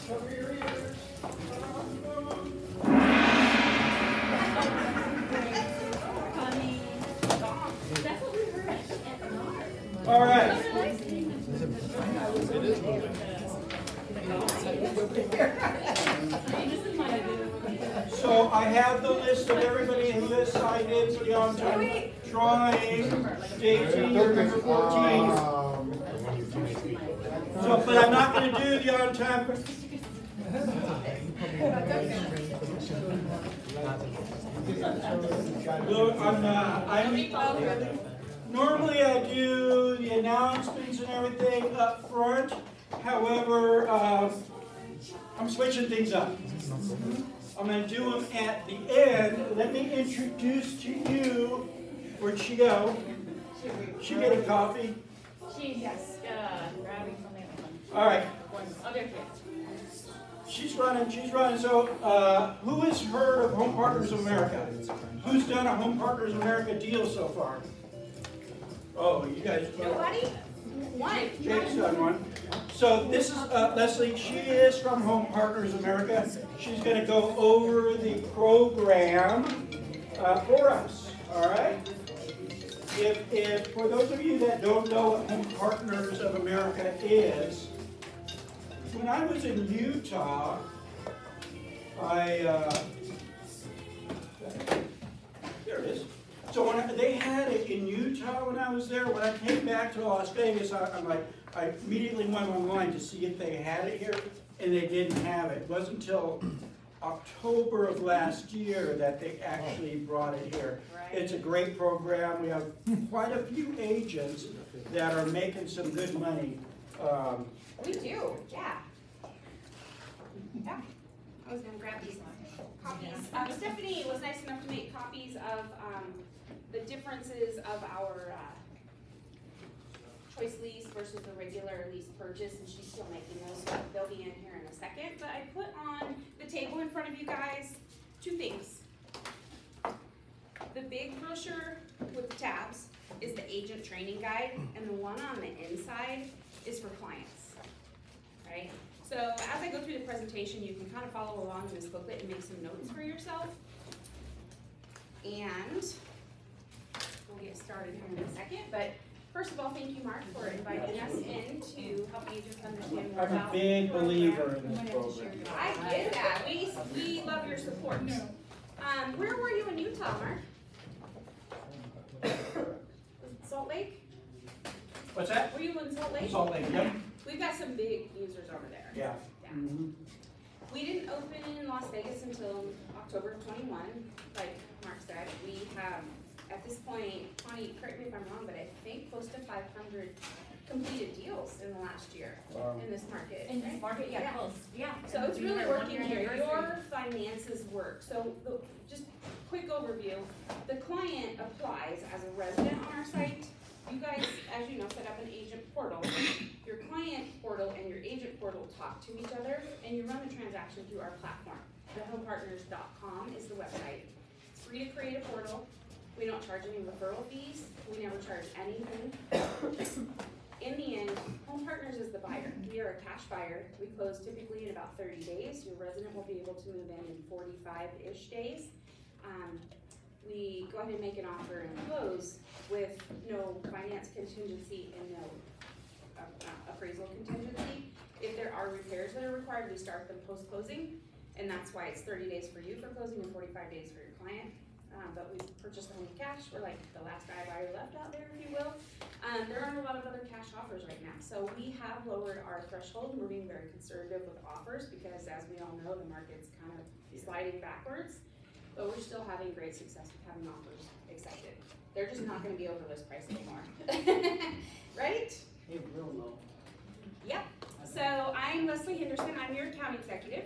Cover your ears. All right. So I have the list of everybody who has signed in for the on-time drawing, date November 14th. So, but I'm not going to do the on-time. No, I'm not. Normally I do the announcements and everything up front. However, I'm switching things up. I'm going to do them at the end. Let me introduce to you, where'd she go? She get a coffee? Yes, grabbing from the other one. All right. I'll get it. She's running. So, who has heard of Home Partners of America? Who's done a Home Partners of America deal so far? Oh, you guys. Nobody? One. Jake's done one. So this is Leslie. She is from Home Partners America. She's going to go over the program for us. All right. If for those of you that don't know what Home Partners of America is, when I was in Utah, there it is. So when they had it in Utah when I was there, when I came back to Las Vegas, I immediately went online to see if they had it here, and they didn't have it. It wasn't until October of last year that they actually brought it here. Right. It's a great program. We have quite a few agents that are making some good money. We do, yeah. Yeah. I was going to grab these copies. Stephanie was nice enough to make copies of the differences of our choice lease versus the regular lease purchase, and she's still making those, so they'll be in here in a second. But I put on the table in front of you guys two things. The big brochure with the tabs is the agent training guide, and the one on the inside is for clients, right? So as I go through the presentation, you can kind of follow along in this booklet and make some notes for yourself. And we'll get started here in a second. But first of all, thank you, Mark, for inviting us in to help agents understand more about I'm a big believer in this program. I get that. We love your support. Where were you in Utah, Mark? Salt Lake? What's that? Were you in Salt Lake? Salt Lake, yep. We've got some big users over there. Yeah. Mm-hmm. We didn't open in Las Vegas until October of 21, like Mark said. We have, at this point, Connie, correct me if I'm wrong, but I think close to 500 completed deals in the last year in this market. In this market, yeah, close. Yeah. So it's really working here. Your finances work. So just quick overview. The client applies as a resident on our site. You guys, as you know, set up an agent portal. Your client portal and your agent portal talk to each other, and you run the transaction through our platform. TheHomePartners.com is the website. It's free to create a portal. We don't charge any referral fees. We never charge anything. In the end, Home Partners is the buyer. We are a cash buyer. We close typically in about 30 days. Your resident will be able to move in 45-ish days. We go ahead and make an offer and close with no finance contingency and no appraisal contingency. If there are repairs that are required, we start them post-closing, and that's why it's 30 days for you for closing and 45 days for your client. But we purchased the home in cash. We're like the last iBuyer left out there, if you will. There aren't a lot of other cash offers right now. So we have lowered our threshold. We're being very conservative with offers because, as we all know, the market's kind of sliding backwards. But we're still having great success with having offers accepted. They're just not going to be over list price anymore. Right? Hey, real low. Yep. So I'm Leslie Henderson. I'm your account executive.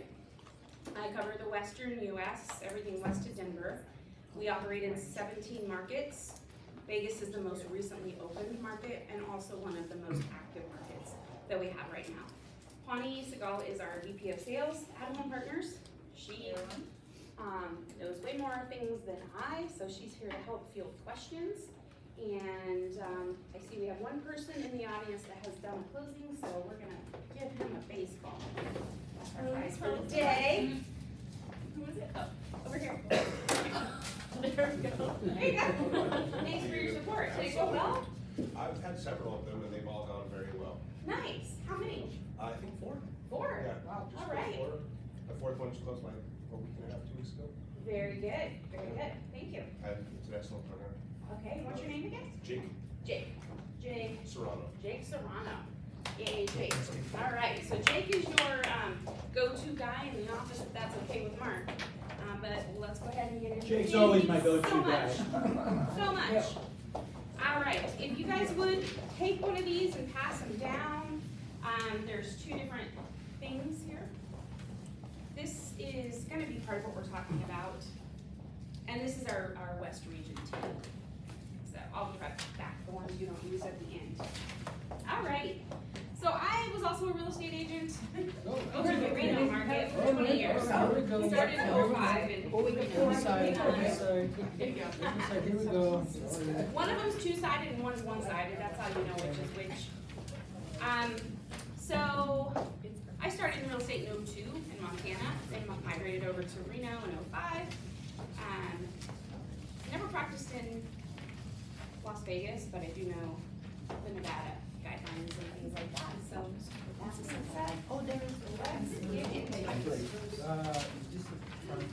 I cover the western U.S., everything west of Denver. We operate in 17 markets. Vegas is the most recently opened market and also one of the most active markets that we have right now. Pawnee Segal is our VP of Sales at Home Partners. She knows way more things than I, so she's here to help field questions. And I see we have one person in the audience that has done a closing, so we're gonna give him a Okay. Who is it? Oh, over here. There we go. There you go. Thanks for your support. Did it go well? I've had several of them and they've all gone very well. Nice. How many? I think 4. 4? Yeah. Wow. All right. 4. The 4th one just closed like a week and a half, 2 weeks ago. Very good. Very good. Thank you. And it's an excellent program. Okay. What's your name again? Jake Jake Serrano. Jake Serrano. Yay, Jake. All right. So Jake is your go-to guy in the office, if that's okay with Mark. But let's go ahead and get into it. Jake's always my go-to So guy. So much. All right. If you guys would take one of these and pass them down. There's 2 different things here. This is going to be part of what we're talking about. And this is our West Region team. So I'll prep back the ones you don't use at the end. All right. So I was also a real estate agent over in the Reno market for 20 years. Started in 05 and Sorry. There you go. Here we go. One of them's 2-sided and one's 1-sided. That's how you know which is which. So I started in real estate in 02 in Montana, then migrated over to Reno in 05. Never practiced in Las Vegas, but I do know the Nevada guidelines and things like that. So that's being said. Oh, let's get into it. Is this the front?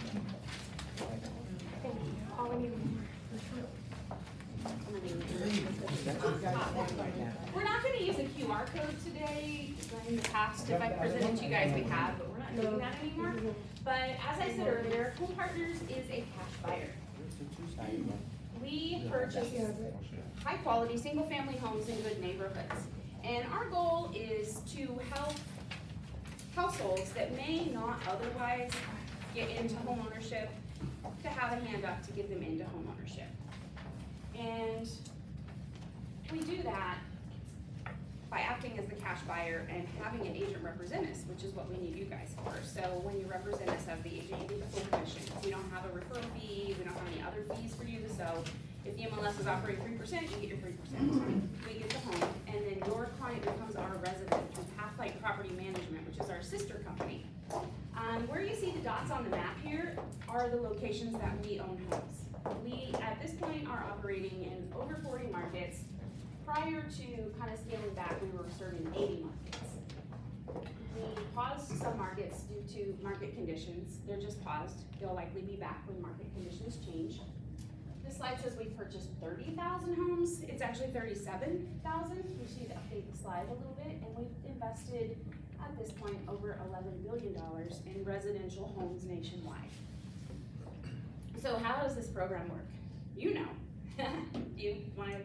We're not going to use a QR code today. In the past, if I presented to you guys, we have, but we're not doing that anymore. But as I said earlier, Home Partners is a cash buyer. We purchase high-quality, single-family homes in good neighborhoods. And our goal is to help households that may not otherwise get into homeownership to have a hand up to get them into homeownership. And we do that by acting as the cash buyer and having an agent represent us, which is what we need you guys for. So when you represent us as the agent, you get the full commission. We don't have a referral fee, we don't have any other fees for you. So if the MLS is offering 3%, you get your 3%. We get the home, and then your client becomes our resident through Pathlight Property Management, which is our sister company. Where you see the dots on the map here are the locations that we own homes. We, at this point, are operating in over 40 markets. Prior to kind of scaling back, we were serving 80 markets. We paused some markets due to market conditions. They're just paused. They'll likely be back when market conditions change. This slide says we purchased 30,000 homes. It's actually 37,000. We just need to update the slide a little bit. And we've invested, at this point, over $11 billion in residential homes nationwide. So how does this program work? You know. Do you want to?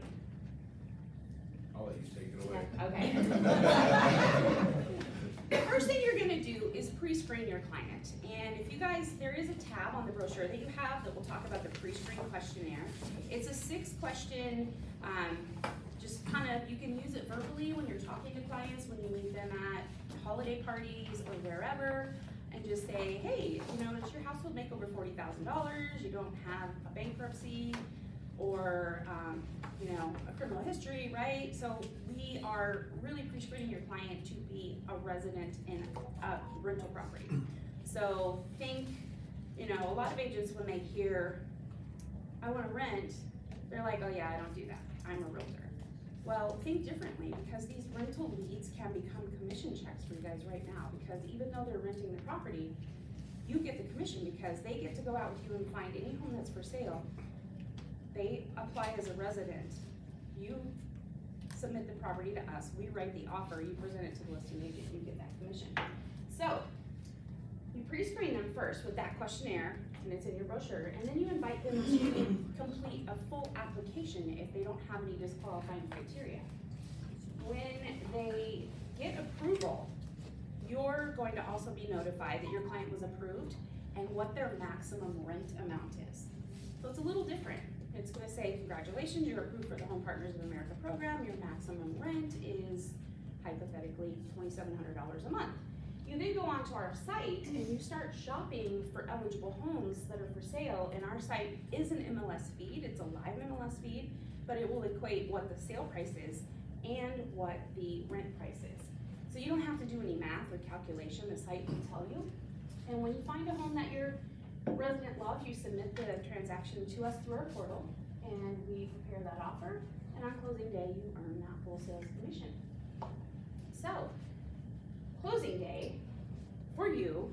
I'll let you take it away. Okay. The first thing you're going to do is pre-screen your client. And if you guys, there is a tab on the brochure that you have that will talk about the pre-screen questionnaire. It's a 6-question, just kind of, you can use it verbally when you're talking to clients, when you meet them at holiday parties or wherever, and just say, hey, you know, does your household make over $40,000? You don't have a bankruptcy or, you know, a criminal history, right? So we are really pre-screening your client to be a resident in a rental property. So think, you know, a lot of agents, when they hear, I want to rent, they're like, oh yeah, I don't do that. I'm a realtor. Well, think differently, because these rental leads can become commission checks for you guys right now, because even though they're renting the property, you get the commission because they get to go out with you and find any home that's for sale. They apply as a resident. You submit the property to us. We write the offer. You present it to the listing agent. You get that commission. So you pre-screen them first with that questionnaire, and it's in your brochure, and then you invite them to complete a full application if they don't have any disqualifying criteria. When they get approval, you're going to also be notified that your client was approved and what their maximum rent amount is. So it's a little different. It's going to say, congratulations, you're approved for the Home Partners of America program. Your maximum rent is hypothetically $2,700 a month. You then go onto our site and you start shopping for eligible homes that are for sale. And our site is an MLS feed. It's a live MLS feed, but it will equate what the sale price is and what the rent price is. So you don't have to do any math or calculation. The site will tell you. And when you find a home that your resident loves, you submit the transaction to us through our portal, and we prepare that offer, and on closing day, you earn that full sales commission. So, closing day for you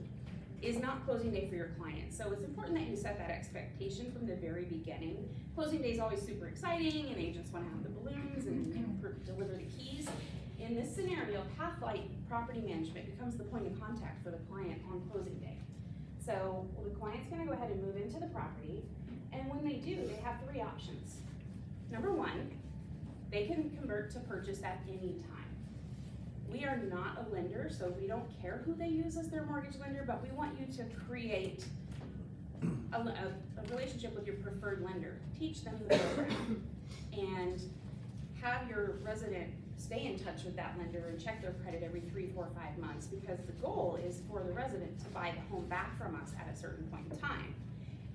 is not closing day for your client. So it's important that you set that expectation from the very beginning. Closing day is always super exciting, and agents want to have the balloons and deliver the keys. In this scenario, Pathlight Property Management becomes the point of contact for the client on closing day. So the client's going to go ahead and move into the property, and when they do, they have three options. Number one, they can convert to purchase at any time. We are not a lender, so we don't care who they use as their mortgage lender, but we want you to create a relationship with your preferred lender. Teach them the program and have your resident stay in touch with that lender and check their credit every 3, 4, 5 months, because the goal is for the resident to buy the home back from us at a certain point in time.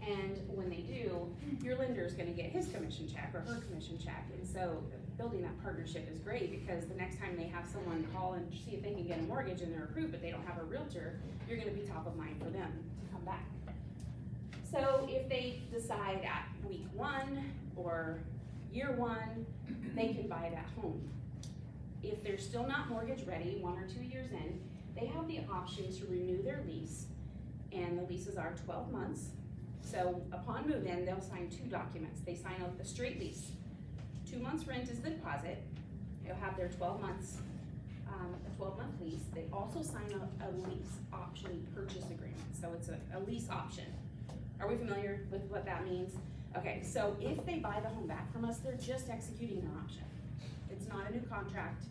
And when they do, your lender is gonna get his commission check or her commission check. And so building that partnership is great, because the next time they have someone call and see if they can get a mortgage and they're approved, but they don't have a realtor, you're gonna be top of mind for them to come back. So if they decide at week 1 or year 1, they can buy that home. If they're still not mortgage ready, 1 or 2 years in, they have the option to renew their lease, and the leases are 12 months. So upon move-in, they'll sign 2 documents. They sign a straight lease. 2 months rent is the deposit. They'll have their 12 months, a 12-month lease. They also sign a lease option purchase agreement. So it's a lease option. Are we familiar with what that means? Okay, so if they buy the home back from us, they're just executing their option. It's not a new contract.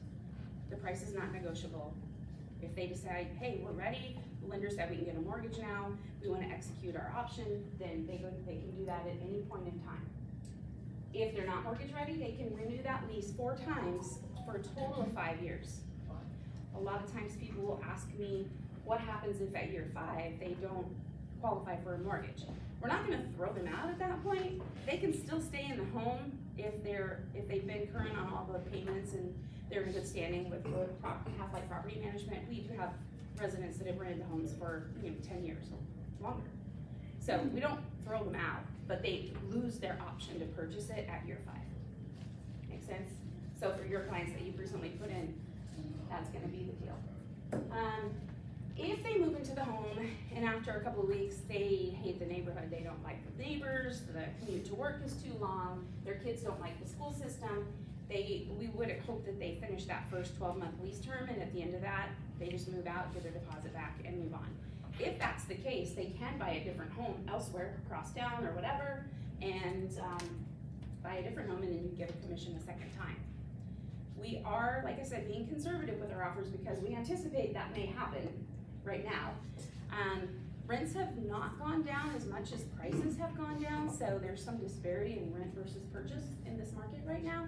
The price is not negotiable. If they decide, hey, we're ready, the lender said we can get a mortgage now, we want to execute our option, then they can do that at any point in time. If they're not mortgage ready, they can renew that lease 4 times for a total of 5 years. A lot of times people will ask me, what happens if at year 5 they don't qualify for a mortgage? We're not going to throw them out at that point. They can still stay in the home if they've been current on all the payments and they're in good standing with Pathlight Property Management. We do have residents that have rented homes for 10 years or longer. So we don't throw them out, but they lose their option to purchase it at year 5. Make sense? So for your clients that you've recently put in, that's going to be the deal. If they move into the home and after a couple of weeks they hate the neighborhood, they don't like the neighbors, the commute to work is too long, their kids don't like the school system, we would hope that they finish that first 12-month lease term, and at the end of that, they just move out, get their deposit back, and move on. If that's the case, they can buy a different home elsewhere, across town or whatever, and buy a different home, and then you get a commission a second time. We are, like I said, being conservative with our offers because we anticipate that may happen right now. Rents have not gone down as much as prices have gone down, so there's some disparity in rent versus purchase in this market right now.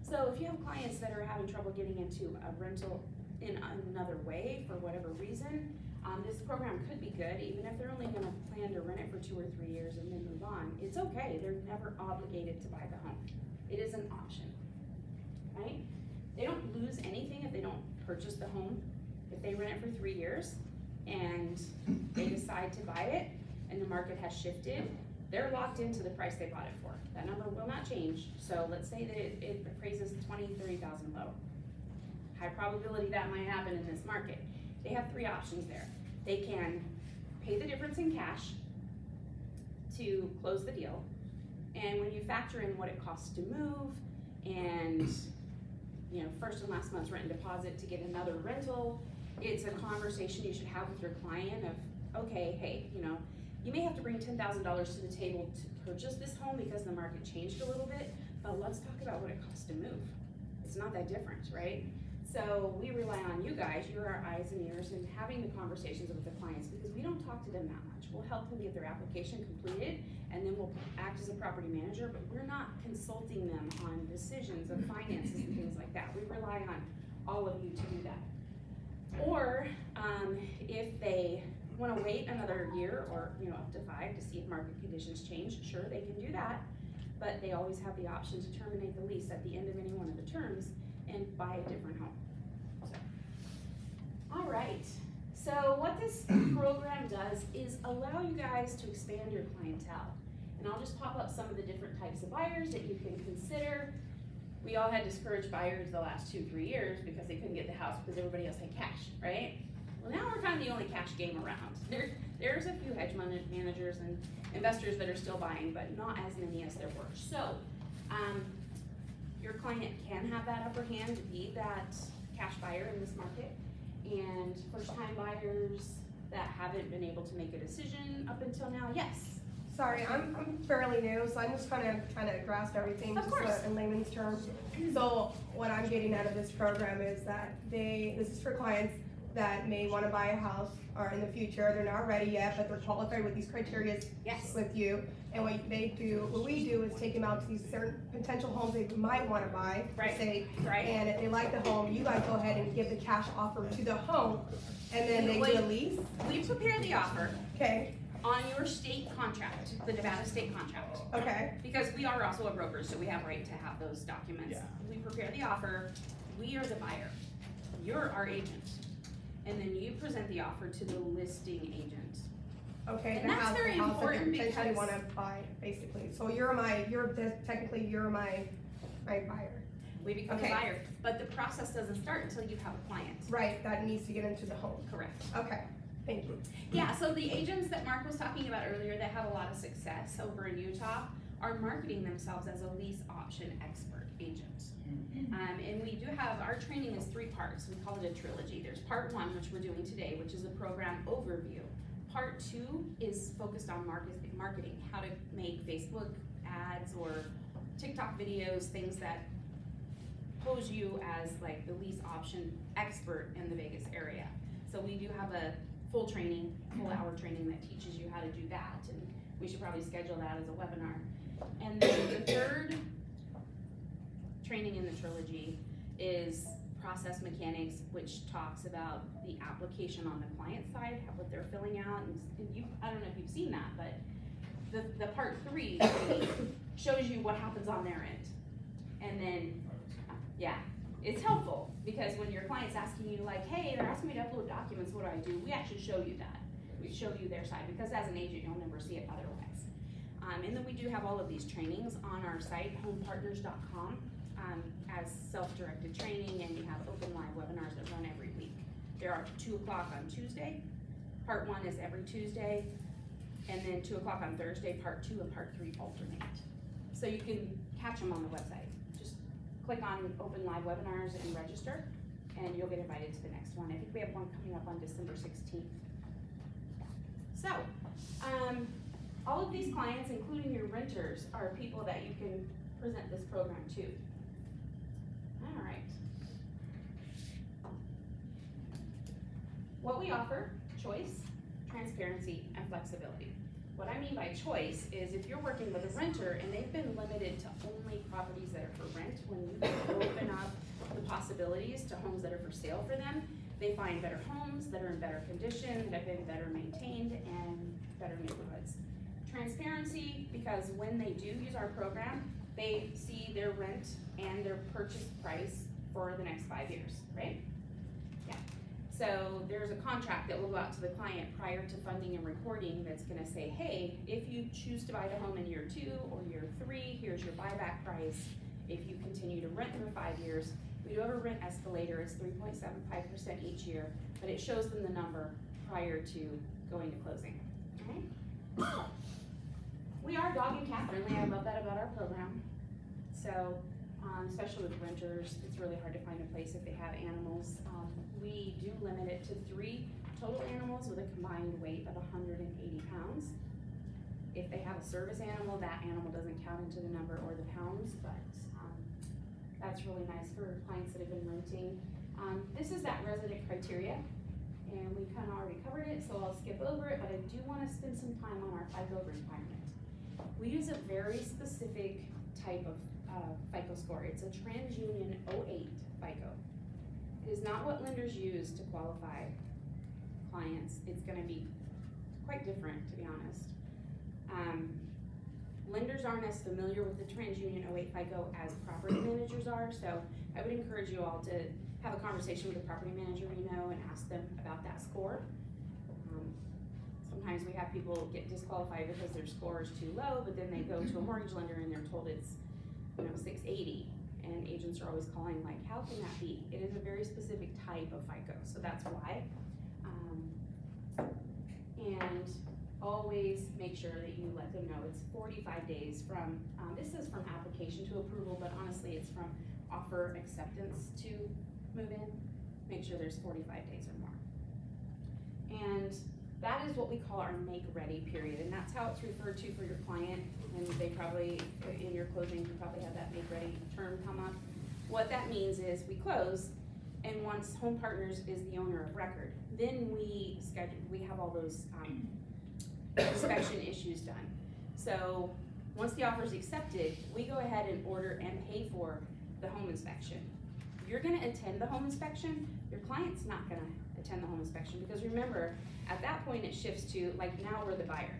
So if you have clients that are having trouble getting into a rental in another way for whatever reason, this program could be good, even if they're only gonna plan to rent it for 2 or 3 years and then move on. It's okay, they're never obligated to buy the home. It is an option, right? They don't lose anything if they don't purchase the home. If they rent it for 3 years and they decide to buy it and the market has shifted, they're locked into the price they bought it for. That number will not change. So let's say that it appraises 20, 30,000 low. High probability that might happen in this market. They have 3 options there. They can pay the difference in cash to close the deal. And when you factor in what it costs to move and first and last month's rent and deposit to get another rental, it's a conversation you should have with your client of, okay, hey, you may have to bring $10,000 to the table to purchase this home because the market changed a little bit, but let's talk about what it costs to move. It's not that different, right? So we rely on you guys, you're our eyes and ears, and having the conversations with the clients because we don't talk to them that much. We'll help them get their application completed, and then we'll act as a property manager, but we're not consulting them on decisions of finances and things like that. We rely on all of you to do that. Or if they want to wait another year or up to 5 to see if market conditions change, sure, they can do that, but they always have the option to terminate the lease at the end of any one of the terms and buy a different home. So. All right, So what this program does is allow you guys to expand your clientele. And I'll just pop up some of the different types of buyers that you can consider. We all had discouraged buyers the last 2-3 years because they couldn't get the house because everybody else had cash, right? Well, now we're kind of the only cash game around. There's a few hedge managers and investors that are still buying, but not as many as there were. So, your client can have that upper hand to be that cash buyer in this market. And first-time buyers that haven't been able to make a decision up until now, yes. Sorry, I'm fairly new, so I'm just kind of trying to grasp everything Of course. in layman's terms. So what I'm getting out of this program is that this is for clients that may want to buy a house or in the future, they're not ready yet, but they're qualified with these criteria Yes. with you. And what we do is take them out to these certain potential homes they might want to buy, per Right. se. Right. And if they like the home, you guys go ahead and give the cash offer to the home, and then they do a lease. We prepare the offer Okay, on your state contract, the Nevada state contract. okay, Because we are also a broker, so we have right to have those documents. Yeah. We prepare the offer, we are the buyer, you're our agent. And then you present the offer to the listing agent. okay. And that's very the house that important they potentially because- want to buy, basically. So technically you're my buyer. We become the Okay. buyer, but the process doesn't start until you have a client. Right, that needs to get into the home. Correct. Okay, thank you. Yeah, so the agents that Mark was talking about earlier that have a lot of success over in Utah are marketing themselves as a lease option expert agent. And we do have, our training is 3 parts. We call it a trilogy. There's part 1, which we're doing today, which is a program overview. Part 2 is focused on marketing, how to make Facebook ads or TikTok videos, things that pose you as like the lease option expert in the Vegas area. So we do have a full hour training that teaches you how to do that, and we should probably schedule that as a webinar. And then the third training in the trilogy is process mechanics, which talks about the application on the client side, what they're filling out, and I don't know if you've seen that, but the part 3 shows you what happens on their end. And then, yeah, it's helpful because when your client's asking you like, hey, they're asking me to upload documents, what do I do? We actually show you that. We show you their side because as an agent, you'll never see it otherwise. And then we do have all of these trainings on our site, homepartners.com, as self-directed training, and we have open live webinars that run every week. There are 2 o'clock on Tuesday. Part 1 is every Tuesday, and then 2 o'clock on Thursday. Part 2 and part 3 alternate. So you can catch them on the website. Just click on open live webinars and register, and you'll get invited to the next one. I think we have one coming up on December 16th. So, all of these clients, including your renters, are people that you can present this program to. All right. What we offer, choice, transparency, and flexibility. What I mean by choice is if you're working with a renter and they've been limited to only properties that are for rent, when you open up the possibilities to homes that are for sale for them, they find better homes that are in better condition, that have been better maintained, and better neighborhoods. Transparency, because when they do use our program, they see their rent and their purchase price for the next 5 years, right? Yeah. So there's a contract that will go out to the client prior to funding and recording that's gonna say, hey, if you choose to buy the home in year 2 or year 3, here's your buyback price. If you continue to rent for 5 years, we do have a rent escalator, it's 3.75% each year, but it shows them the number prior to going to closing, all right? We are dog and cat friendly, I love that about our program. So, especially with renters, it's really hard to find a place if they have animals. We do limit it to 3 total animals with a combined weight of 180 pounds. If they have a service animal, that animal doesn't count into the number or the pounds, but that's really nice for clients that have been renting. This is that resident criteria, and we kind of already covered it, so I'll skip over it, but I do want to spend some time on our FICO requirement. We use a very specific type of FICO score. It's a TransUnion 08 FICO. It is not what lenders use to qualify clients. It's going to be quite different, to be honest. Lenders aren't as familiar with the TransUnion 08 FICO as property managers are, so I would encourage you all to have a conversation with the property manager we know and ask them about that score. Sometimes we have people get disqualified because their score is too low, but then they go to a mortgage lender and they're told it's, 680. And agents are always calling like, how can that be? It is a very specific type of FICO, so that's why. And always make sure that you let them know it's 45 days from, this is from application to approval, but honestly it's from offer acceptance to move in. Make sure there's 45 days or more. And that is what we call our make ready period, and that's how it's referred to for your client. And they probably, in your closing, you probably have that make ready term come up. What that means is we close, and once Home Partners is the owner of record, then we have all those inspection issues done. So once the offer is accepted, we go ahead and order and pay for the home inspection. You're gonna attend the home inspection, your client's not gonna attend the home inspection, because remember, at that point it shifts to, like, now we're the buyer.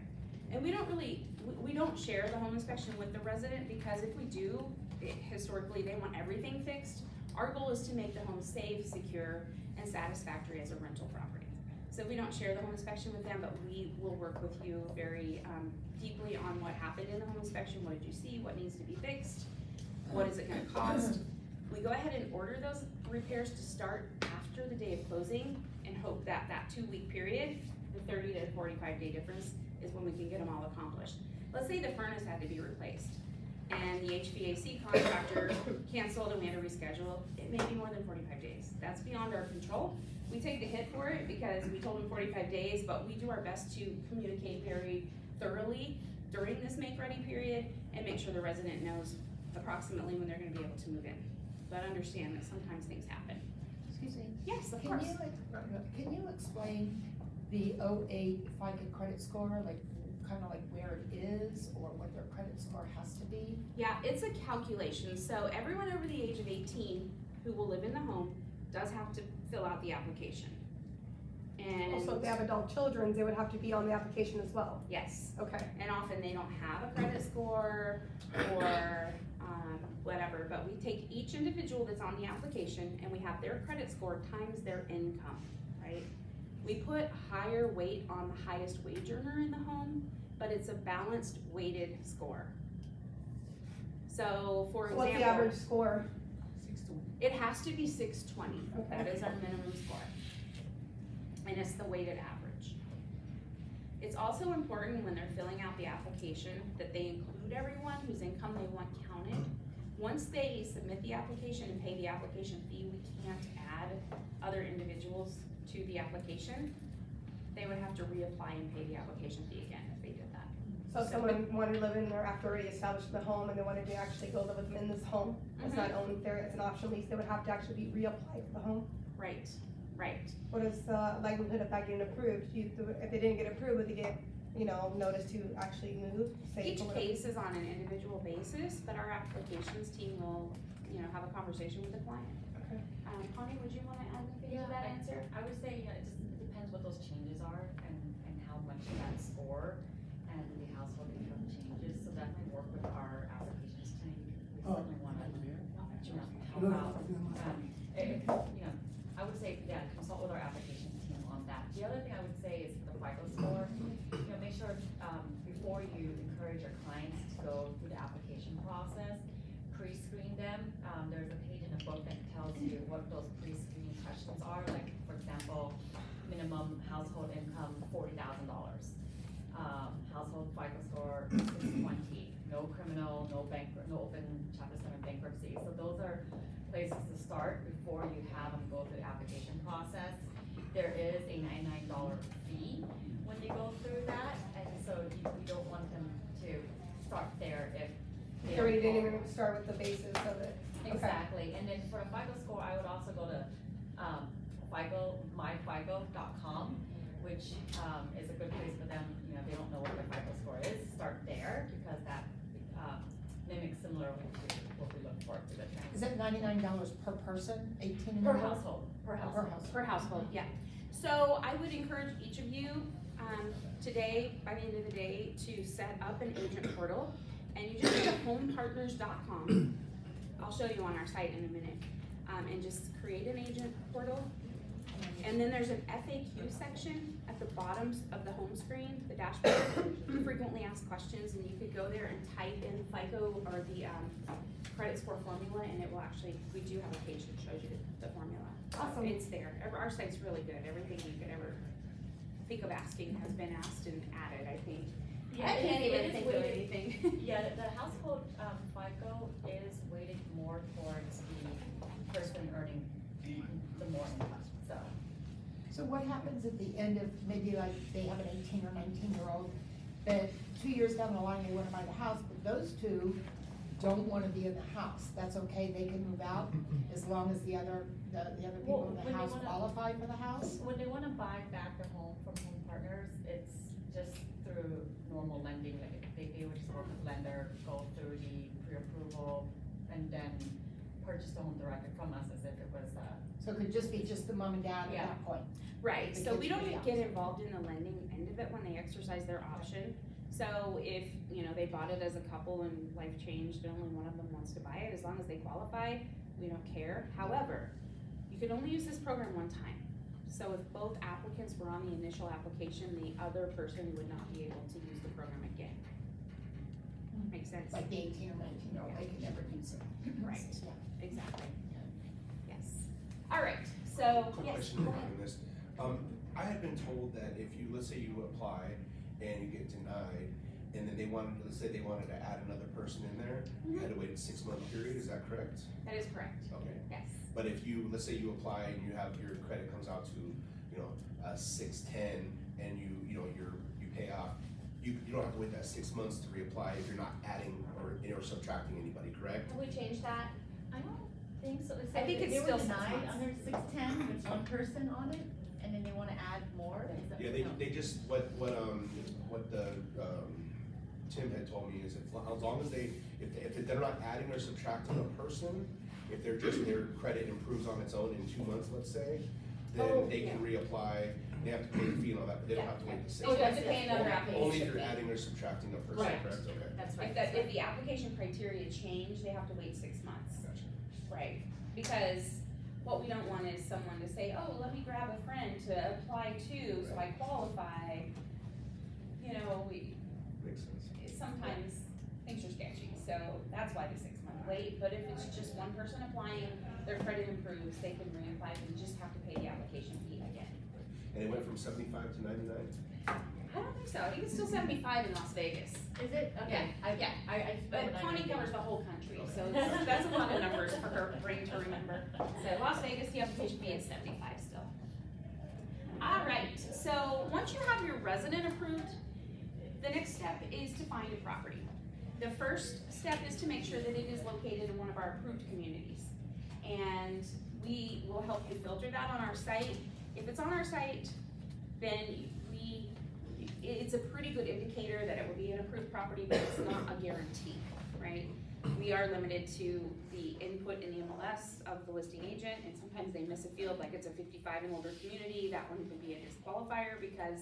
And we don't share the home inspection with the resident, because if we do, historically they want everything fixed. Our goal is to make the home safe, secure, and satisfactory as a rental property. So we don't share the home inspection with them, but we will work with you very deeply on what happened in the home inspection. What did you see? What needs to be fixed? What is it gonna cost? We go ahead and order those repairs to start after the day of closing, and hope that that 2-week period, the 30 to 45 day difference, is when we can get them all accomplished. Let's say the furnace had to be replaced, and the HVAC contractor canceled and we had to reschedule. It may be more than 45 days. That's beyond our control. We take the hit for it because we told them 45 days, but we do our best to communicate very thoroughly during this make ready period and make sure the resident knows approximately when they're gonna be able to move in. But understand that sometimes things happen. Excuse me. Yes, of course. Can you explain the 08 FICO credit score, like kind of like where it is or what their credit score has to be? Yeah, it's a calculation. So everyone over the age of 18 who will live in the home does have to fill out the application. And Also, if they have adult children, they would have to be on the application as well. yes, Okay. and often they don't have a credit score or whatever, but we take each individual that's on the application and we have their credit score times their income, right? We put higher weight on the highest wage earner in the home, but it's a balanced weighted score. So for example, What's the average score? it has to be 620. Okay. That is our minimum score. And it's the weighted average. It's also important when they're filling out the application that they include everyone whose income they want counted. Once they submit the application and pay the application fee, we can't add other individuals to the application. They would have to reapply and pay the application fee again if they did that. So if someone wanted to live in there after already established the home and they wanted to actually go live with them in this home, it's not owned there, it's an option lease, they would have to actually be reapplied for the home? Right, right. What is the likelihood of that getting approved? If they didn't get approved, would they get, notice to actually move? Say Each for- case is on an individual basis, but our applications team will, have a conversation with the client. Okay. Connie, would you wanna add anything to that answer? I would say, it depends what those changes are and how much that score and the household income changes, so definitely work with our applications team. We certainly wanna, help out. I would say, consult with our applications team on that. The other thing I would say is for the FICO score, make sure, before you encourage your clients to go through the application process, pre-screen them. There's a page in the book that tells you what those pre-screening questions are, like, for example, minimum household income, $40,000. Household FICO score, 620, no criminal, no open Chapter 7 bankruptcy. So those are places to start before you have them go through the application process. There is a $99 fee when you go through that, and so you don't want them to start there if They already didn't even start with the basis of it. Okay. Exactly, and then for a FICO score, I would also go to myfico.com, which is a good place for them. If they don't know what their FICO score is, start there, because that mimics similarly to what we look for through the training. Is it $99 per person, 18 and Per over? household, per household. Per household, yeah. So I would encourage each of you, today, by the end of the day, to set up an agent portal, and you just go to homepartners.com. I'll show you on our site in a minute. and just create an agent portal. And then there's an FAQ section at the bottom of the home screen, the dashboard, frequently asked questions, and you could go there and type in FICO or the credit score formula, and it will actually, we do have a page that shows you the formula. Awesome. It's there. Our site's really good. Everything you could ever think of asking has been asked and added, I think. Yeah, I can't it even is think of weighted- anything. Yeah, the household, FICO is weighted more towards the person earning the more income, so. So what happens at the end of, maybe like they have an 18 or 19-year-old, that 2 years down the line, they wanna buy the house, but those two don't wanna be in the house, that's okay, they can move out, as long as the other people Well, in when the they house wanna- qualify for the house? When they wanna buy back their home from Home Partners, it's just through normal lending, like they would just work with lender, go through the pre-approval, and then purchase the home directly from us as if it was, So it could just be just the mom and dad at Yeah. that point? Right, The so kids we don't would be out. get involved in the lending end of it when they exercise their option. So if, you know, they bought it as a couple and life changed and only one of them wants to buy it, as long as they qualify, we don't care. However, you could only use this program one time. So if both applicants were on the initial application, the other person would not be able to use the program again. Makes sense? Like the 18 or 19-year-old, they can never use it. Right. Yeah. Exactly. Yes. All right, so, Quick yes, question go ahead. regarding this. I had been told that if you, let's say you apply and you get denied, and then they wanted, let's say they wanted to add another person in there, you had to wait a 6-month period, is that correct? That is correct. Okay. Yes. But if you, let's say you apply and you have, your credit comes out to, you know, 610, and you pay off, you don't have to wait that 6 months to reapply if you're not adding or subtracting anybody, correct? Have we changed that? I don't think so. I think it's They still were 6 denied months. under 610 with one person on it, and then they wanna add more, is that? Yeah, no. they just, what the, Tim had told me is as long as if they're not adding or subtracting a person, if they're just, their credit improves on its own in 2 months, let's say, then Oh, they can reapply, they have to pay the fee and all that, but they don't have to wait the 6 Oh, you have months. to pay another Only application if you're fee. adding or subtracting a person, Right. correct? Okay. That's right. If the application criteria change, they have to wait 6 months. Gotcha. Right, because what we don't want is someone to say, oh, let me grab a friend to apply to, so I qualify. You know, Makes sense. sometimes things are sketchy, so that's why the 6-month wait. But if it's just one person applying, their credit improves, they can reapply, they just have to pay the application fee again. And it went from 75 to 99? I don't think so, I think it's still 75 in Las Vegas. Is it? Okay. Yeah. I But Connie covers the whole country, so that's a lot of numbers for her brain to remember. So Las Vegas, the application fee is 75 still. All right, so once you have your resident approved, the next step is to find a property. The first step is to make sure that it is located in one of our approved communities. And we will help you filter that on our site. If it's on our site, then it's a pretty good indicator that it will be an approved property, but it's not a guarantee, right? We are limited to the input in the MLS of the listing agent, and sometimes they miss a field, like it's a 55 and older community, that one could be a disqualifier because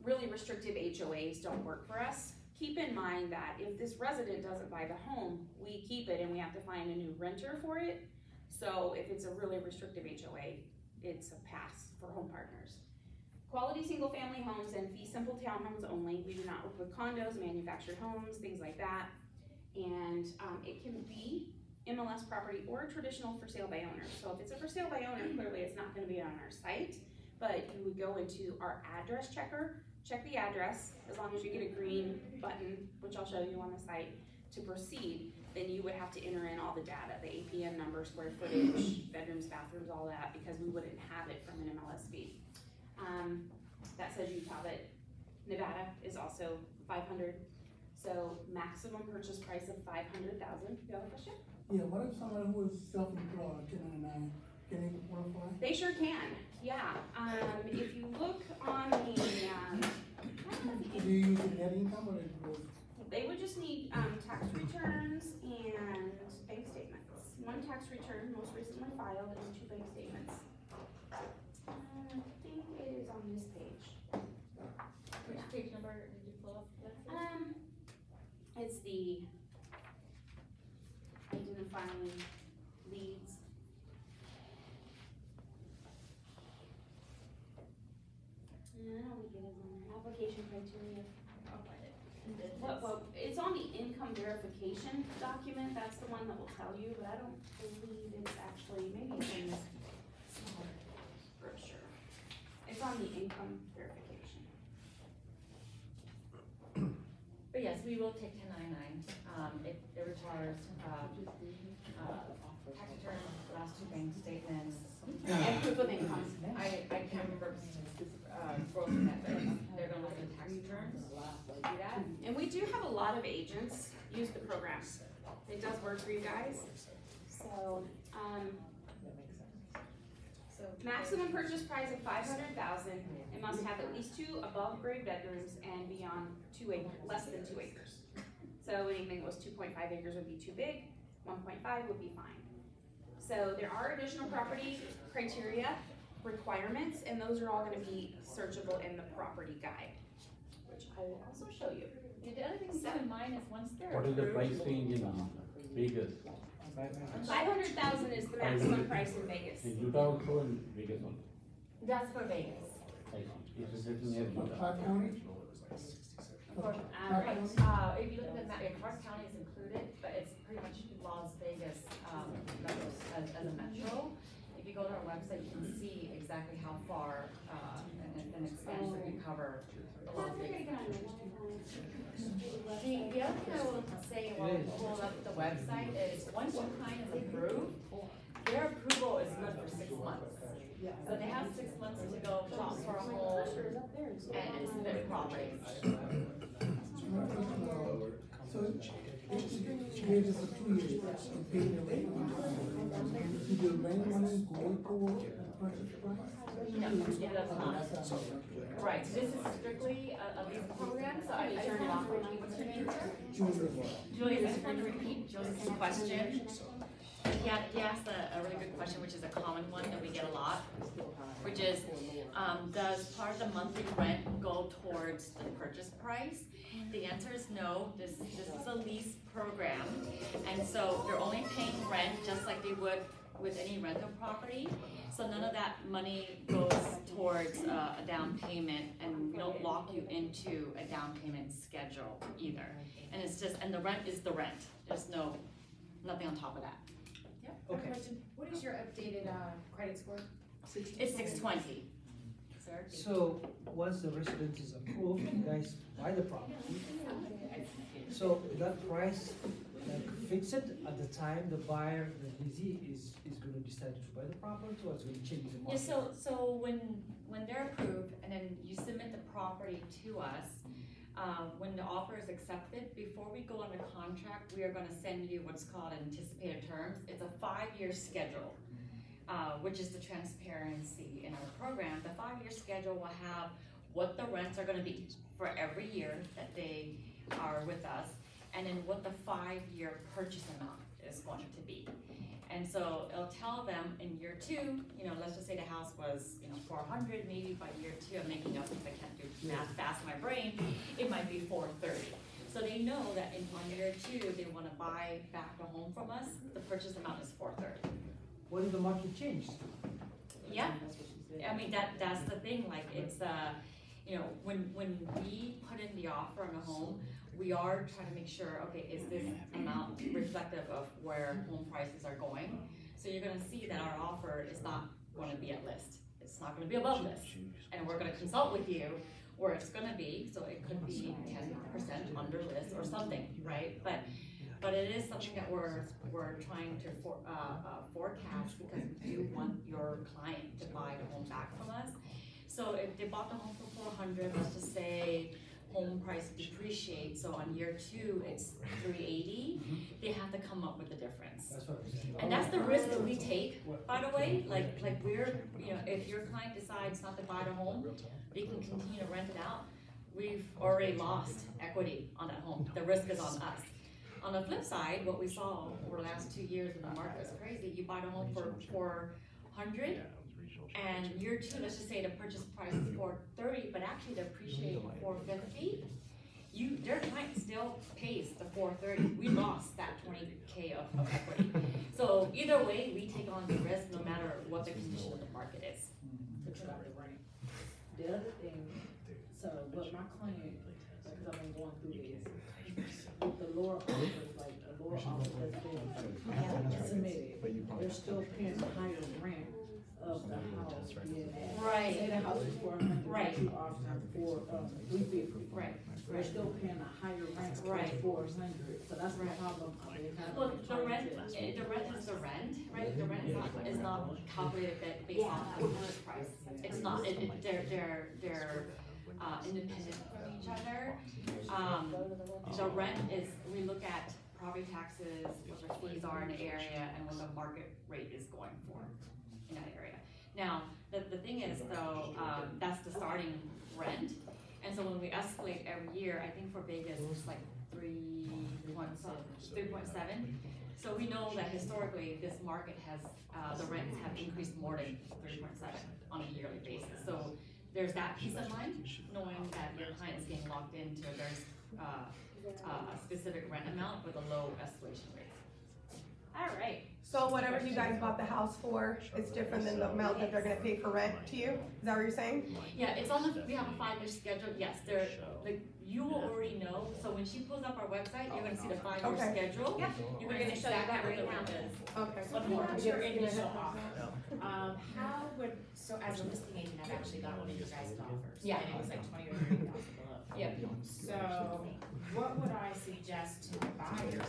really restrictive HOAs don't work for us. Keep in mind that if this resident doesn't buy the home, we keep it and we have to find a new renter for it. So if it's a really restrictive HOA, it's a pass for Home Partners. Quality single-family homes and fee simple townhomes only. We do not work with condos, manufactured homes, things like that. And it can be MLS property or traditional for sale by owner. So if it's a for sale by owner, clearly it's not gonna be on our site, but you would go into our address checker, check the address, as long as you get a green button, which I'll show you on the site, to proceed, then you would have to enter in all the data, the APN number, square footage, bedrooms, bathrooms, all that, because we wouldn't have it from an MLS feed. That says Utah, but Nevada is also 500. So maximum purchase price of 500,000. You have a question? Yeah, what if someone who is self-employed, 1099, can they qualify? They sure can, yeah. If you look on the, Do you use the net income or is it gross? they would just need tax returns and bank statements. One tax return, most recently filed, and 2 bank statements. I think it is on this page. Which page number did you pull up? It's the identifying leads. application criteria? Well, it's on the income verification document, that's the one that will tell you, but I don't believe it's actually, maybe it's in this small brochure. It's on the income verification. But yes, we will take 1099, it requires, tax return, last 2 bank statements. And proof of income. I can't remember, gross net, but they're gonna look at tax returns, do that. And we do have a lot of agents use the program. It does work for you guys. So, maximum purchase price of $500,000. It must have at least 2 above grade bedrooms and beyond 2 acres, less than 2 acres. So anything that was 2.5 acres would be too big, 1.5 would be fine. So there are additional property criteria, requirements, and those are all gonna be searchable in the property guide, which I will also show you. The other thing to keep in mind is once they're What is the price approved, range in Vegas? 500,000 is the maximum price in Vegas. In Utah also and Vegas also? that's for Vegas. I see. Is it near Utah? Clark County? Right. If you look at the map, Clark County is included, but it's pretty much Las Vegas, as a metro. If you go to our website, you can see exactly how far, and expansion that we cover the Las Vegas. The other thing I will say while we pull up the website is, once your client is approved, their approval is good for 6 months. So they have 6 months to go shop for a home and submit property. So, it is a 2 years, you pay the rent. If the rent money go toward purchase price? No, it does not. Right, so this is strictly a lease program, so I turn it off. What's your name, sir? Julie, I just want to repeat Julie's question. He asked a really good question, which is a common one that we get a lot, which is, does part of the monthly rent go towards the purchase price? The answer is no. This is a lease program, and so they're only paying rent just like they would with any rental property. So none of that money goes towards a down payment, and we don't lock you into a down payment schedule either. And it's just, and the rent is the rent. There's nothing on top of that. Okay. What is your updated credit score? It's 620. Sir? So, once the residence is approved, you guys buy the property. So, that price, like, fixed at the time the buyer, the lessee is gonna decide to buy the property, or it's gonna change the market? Yeah, so when they're approved, and then you submit the property to us, when the offer is accepted, before we go under contract, we are gonna send you what's called anticipated terms. It's a 5-year schedule, which is the transparency in our program. The 5-year schedule will have what the rents are gonna be for every year that they are with us, and then what the 5-year purchase amount is going to be. And so it'll tell them in year 2, let's just say the house was, 400, maybe by year 2, I'm making up because I can't do math fast in my brain, it might be 430. So they know that on year 2, they wanna buy back the home from us, the purchase amount is 430. What if the market changed? Yeah, I mean, that's the thing, like, it's, when we put in the offer on a home, we are trying to make sure, okay, is this amount reflective of where home prices are going? So you're gonna see that our offer is not gonna be at list. It's not gonna be above list. And we're gonna consult with you where it's gonna be, so it could be 10% under list or something, right? But it is something that we're trying to forecast, because we do want your client to buy the home back from us. So if they bought the home for 400, let's just say home price depreciates, so on year 2 it's 380, they have to come up with the difference. That's what I'm saying. And that's the risk that we take, by the way, like we're, if your client decides not to buy the home, they can continue to rent it out, we've already lost equity on that home, the risk is on us. On the flip side, what we saw over the last 2 years when the market was crazy, you buy the home for 400, and year 2, let's just say the purchase price is 430, but actually they're appreciating 450. Their client still pays the 430. We lost that 20K of equity. So either way, we take on the risk no matter what the condition of the market is. The other thing, So what my client, because I've been going through this, with the lower offers, like the lower offer that's been submitted, they're still paying the higher rent of the house being at. Right. Say the house is 400, Right. you offer for, 350. Right. They're still paying a higher rent Right. for 400, so that's the problem. I've been having Well, with the rent, trying to- the rent is the rent, right? The rent is not calculated based on the owner's price. It's not, they're independent from each other. The rent is, we look at property taxes, what the fees are in the area, and what the market rate is going for in that area. Now, the thing is though, that's the starting rent. And so when we escalate every year, I think for Vegas, it's like 3.7. So we know that historically, this market has, the rents have increased more than 3.7 on a yearly basis. So there's that peace of mind, knowing that your client is getting locked into a very, specific rent amount with a low escalation rate. All right. So whatever you guys bought the house for, it's different than the amount that they're gonna pay for rent to you? Is that what you're saying? Yeah, it's on the, we have a 5-year schedule, yes, you will already know, so when she pulls up our website, you're gonna see the 5-year Okay. schedule. Yep. You're We're gonna gonna see show you exactly that what the right rent now. is. Okay. What about your initial offer? How would, so as a listing agent, I've actually got one of your guys' offers. Yeah. And it was like 20 or 30,000 below. Yep. So what would I suggest to the buyer?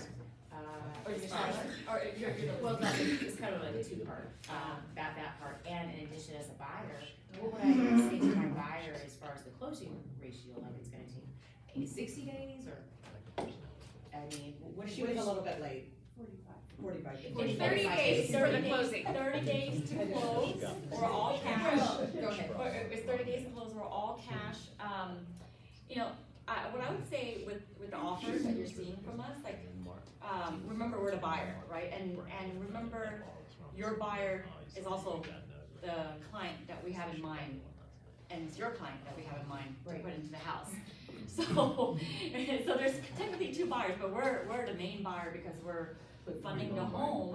Or as your far as- seller, or you're Well, no, it's kind of like a two-part, that part, and in addition as a buyer, what would I say to my buyer as far as the closing ratio, like it's gonna take 60 days, or? I mean, what is? She was a little bit late. 45. 45. It's 30 days for the closing. 30 days to close, or all cash. Go ahead. Or it's 30 days to close, or all cash. You know, what I would say with the offers that you're seeing from us, like, remember we're the buyer, right? And remember, your buyer is also the client that we have in mind, and it's your client that we have in mind to put into the house. So there's technically two buyers, but we're the main buyer because we're funding the home.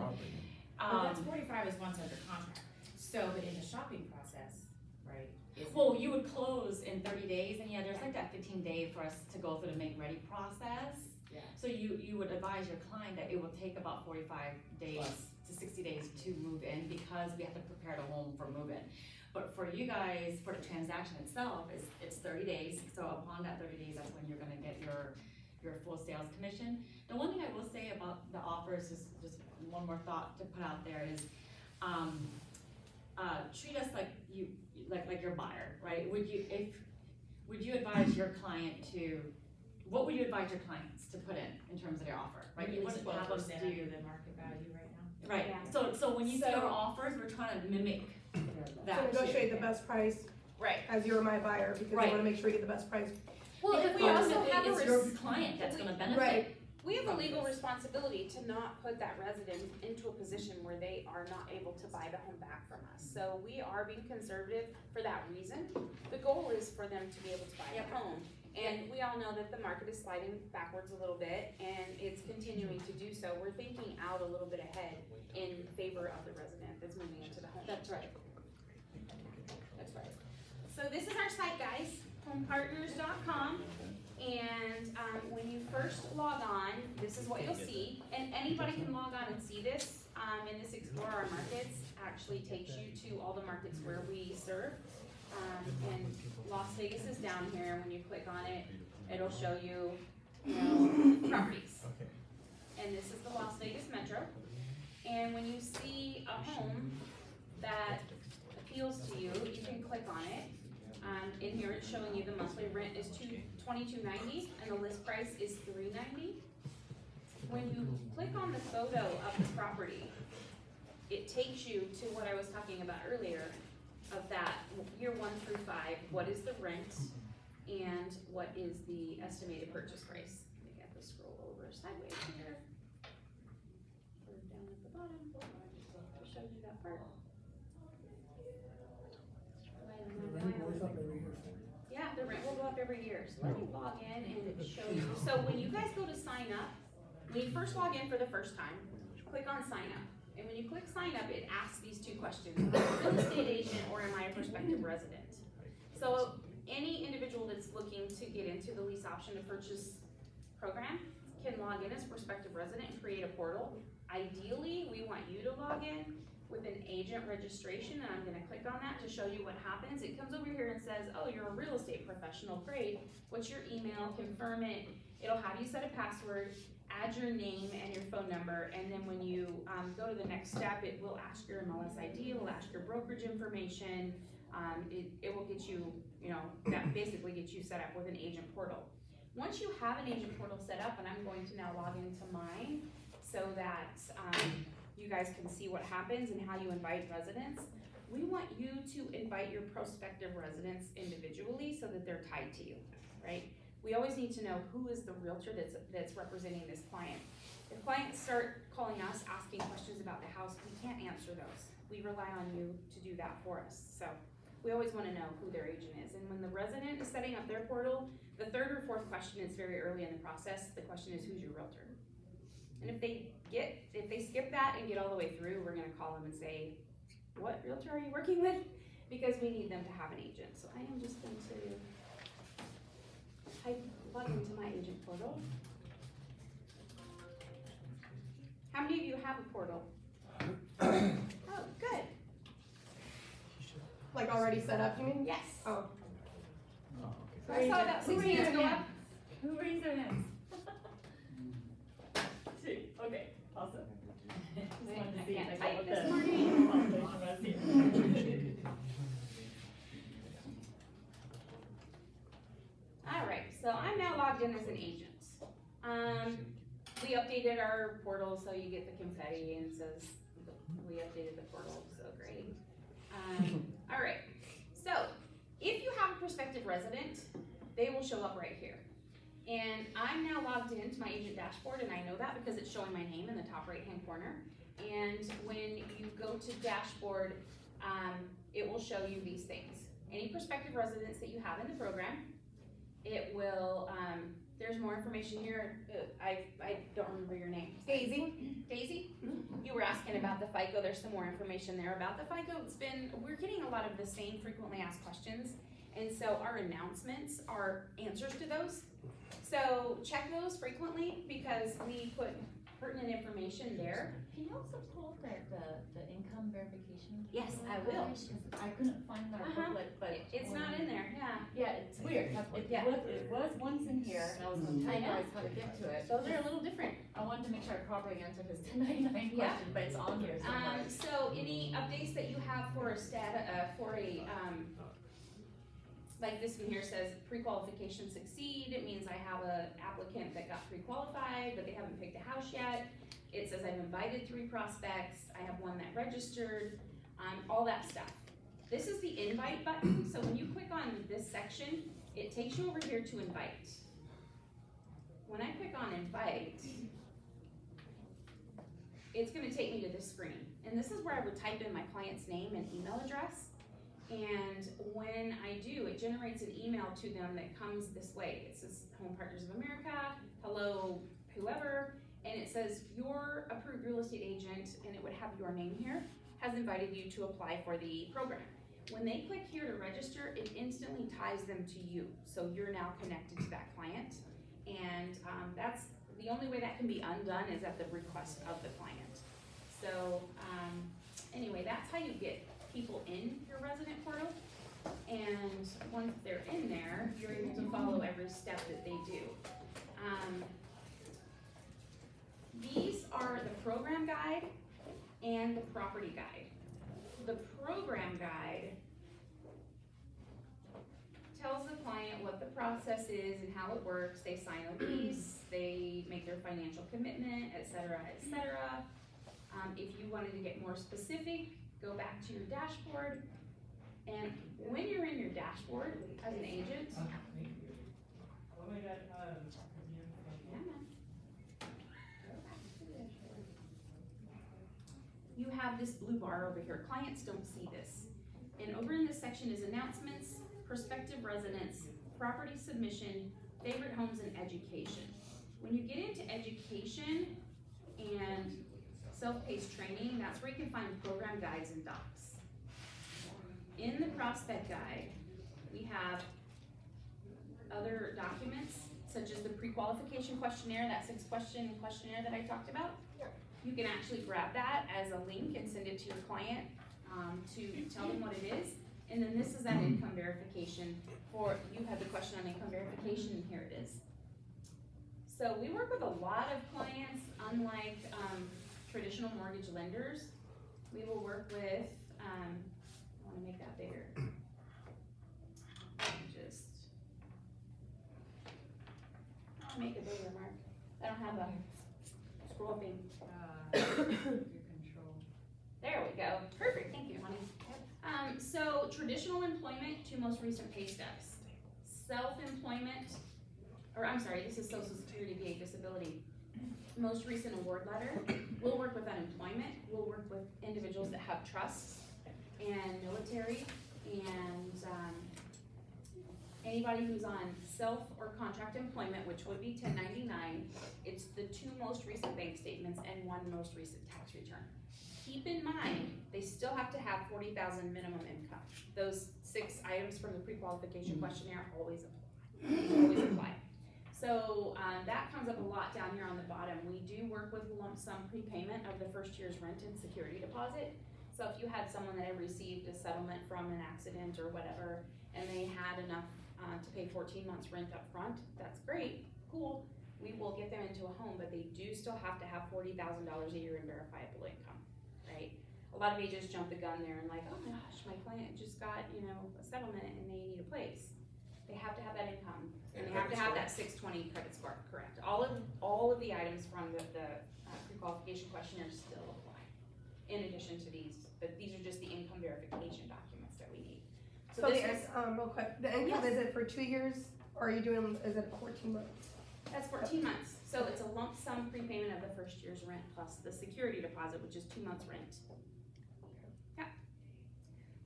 Well, that's 45 is once under contract, so, but in the shopping process, right? Well, you would close in 30 days, and yeah, there's like that 15-day for us to go through the make ready process. Yeah. So you would advise your client that it will take about 45 days to 60 days to move in because we have to prepare the home for move-in. But for you guys, for the transaction itself, it's 30 days. So upon that 30 days, that's when you're gonna get your full sales commission. The one thing I will say about the offers is just one more thought to put out there is, treat us like your buyer, right? Would you advise your client what would you advise your clients to put in terms of their offer, right? You wouldn't have them 12% do of the market value right now. right. Yeah. So when you see our offers, we're trying to mimic So that. negotiate the best price Right. as you're my buyer, because I Right. wanna make sure you get the best price. Well, and Because we also ultimately, have it's your client that's gonna benefit. Right. We have a legal responsibility to not put that resident into a position where they are not able to buy the home back from us. So we are being conservative for that reason. The goal is for them to be able to buy a home. And we all know that the market is sliding backwards a little bit, and it's continuing to do so. We're thinking out a little bit ahead in favor of the resident that's moving into the home. That's right. That's right. So this is our site, guys, homepartners.com. And when you first log on, this is what you'll see. And anybody can log on and see this. And this Explore Our Markets actually takes you to all the markets where we serve. And Las Vegas is down here. When you click on it, it'll show you, properties. And this is the Las Vegas Metro. And when you see a home that appeals to you, you can click on it. In here it's showing you the monthly rent is $22.90 and the list price is $3.90. When you click on the photo of the property, it takes you to what I was talking about earlier of that year 1 through 5, what is the rent and what is the estimated purchase price. I think I have to scroll over sideways here. Or down at the bottom, to show you that part. Yeah, the rent will go up every year. So let me log in and show you. So when you guys go to sign up, when you first log in for the first time, click on sign up. And when you click sign up, it asks these two questions. Am I a real estate agent or am I a prospective resident? So any individual that's looking get into the lease option to purchase program can log in as prospective resident and create a portal. Ideally, we want you to log in with an agent registration, and I'm gonna click on that to show you what happens. It comes over here and says, oh, you're a real estate professional, great. What's your email? Confirm it. It'll have you set a password, add your name and your phone number, and then when you go to the next step, it will ask your MLS ID, it will ask your brokerage information. It will get you, that basically gets you set up with an agent portal. Once you have an agent portal set up, and I'm going to now log into mine so that you guys can see what happens and how you invite residents. We want you to invite your prospective residents individually so that they're tied to you, right? We always need to know who is the realtor that's representing this client. If clients start calling us, asking questions about the house, we can't answer those. We rely on you to do that for us. So we always want to know who their agent is. And when the resident is setting up their portal, the third or fourth question is very early in the process. The question is, who's your realtor? And if they skip that and get all the way through, we're gonna call them and say, what realtor are you working with? Because we need them to have an agent. So I am just going to log into my agent portal. How many of you have a portal? Oh, good. Like already set up, you mean? Yes. Oh. So I saw about 6 hands go up. Who raised their hands? 2, okay, awesome. Just wanted to see if I I can't got type this the morning. confirmation. All right, so I'm now logged in as an agent. We updated our portal so you get the confetti and it says we updated the portal, so great. All right, so if you have a prospective resident, they will show up right here. And I'm now logged into my agent dashboard, and I know that because it's showing my name in the top right-hand corner. And when you go to dashboard, it will show you these things. Any prospective residents that you have in the program, it will, there's more information here. I don't remember your name. Daisy. Daisy? You were asking about the FICO. There's some more information there about the FICO. We're getting a lot of the same frequently asked questions. And so our announcements are answers to those. So check those frequently because we put pertinent information there. Can you also pull up the income verification? Yes, I will. I couldn't find that booklet, but. It's not in there, yeah. Yeah, it's weird. It was once in here, and I was gonna tell you guys how to get to it. Those are a little different. I wanted to make sure I properly answered his 1099 Yeah. question, but it's on here somewhere. So any updates that you have for like this one here says pre-qualification succeed. It means I have an applicant that got pre-qualified, but they haven't picked a house yet. It says I've invited 3 prospects. I have 1 that registered, all that stuff. This is the invite button. So when you click on this section, it takes you over here to invite. When I click on invite, it's gonna take me to this screen. And this is where I would type in my client's name and email address. And when I do, it generates an email to them that comes this way. It says Home Partners of America, hello, whoever, and it says your approved real estate agent, and it would have your name here, has invited you to apply for the program. When they click here to register, it instantly ties them to you. So you're now connected to that client. And that's the only way that can be undone is at the request of the client. So anyway, that's how you get people in your resident portal, and once they're in there, you're able to follow every step that they do. These are the program guide and the property guide. The program guide tells the client what the process is and how it works. They sign a lease, they make their financial commitment, et cetera, et cetera. If you wanted to get more specific, go back to your dashboard, and when you're in your dashboard as an agent, you have this blue bar over here. Clients don't see this. And over in this section is announcements, prospective residents, property submission, favorite homes, and education. When you get into education and self-paced training, that's where you can find program guides and docs. In the prospect guide, we have other such as the pre-qualification questionnaire, that 6-question questionnaire that I talked about. You can actually grab that as a link and send it to your client to tell them what it is. And then this is that income verification for, you had the question on income verification, and here it is. So we work with a lot of clients, unlike traditional mortgage lenders. We will work with, I wanna make that bigger. Just, I'll make it bigger, Mark. I don't have a scroll thing. Your control. There we go. Perfect, thank you, honey. So traditional employment to most recent pay stubs. Self-employment, or I'm sorry, this is Social Security, VA, disability. Most recent award letter. We'll work with unemployment. We'll work with individuals that have trusts and military, and anybody who's on self or contract employment, which would be 1099. It's the 2 most recent bank statements and 1 most recent tax return. Keep in mind, they still have to have 40,000 minimum income. Those 6 items from the pre-qualification questionnaire always apply. So that comes up a lot down here on the bottom. We do work with lump sum prepayment of the first year's rent and security deposit. So if you had someone that had received a settlement from an accident or whatever, and they had enough to pay 14 months rent up front, that's great, cool. We will get them into a home, but they do still have to have $40,000 a year in verifiable income, right? A lot of agents jump the gun there and like, oh my gosh, my client just got, you know, a settlement and they need a place. They have to have that income, and they have to have that 620 credit score, correct? All of the items from the pre-qualification questionnaire still apply, in addition to these, but these are just the income verification documents that we need. So real quick, the income, is it for 2 years, or are you doing, is it 14 months? That's 14 months, so it's a lump sum prepayment of the first year's rent plus the security deposit, which is 2 months rent. Yeah.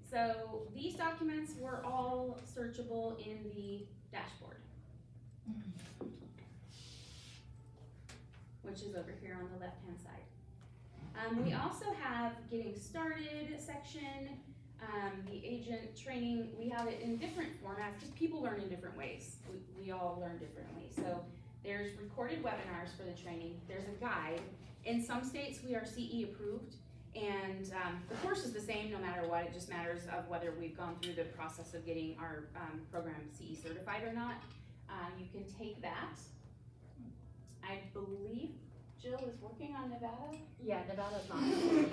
So these documents were all searchable in the dashboard, which is over here on the left-hand side. We also have getting started section, the agent training. We have it in different formats because people learn in different ways. We all learn differently. So there's recorded webinars for the training. There's a guide. In some states, we are CE approved, and the course is the same no matter what. It just matters of whether we've gone through the process of getting our program CE certified or not. You can take that. I believe Jill is working on Nevada. Yeah, Nevada's not.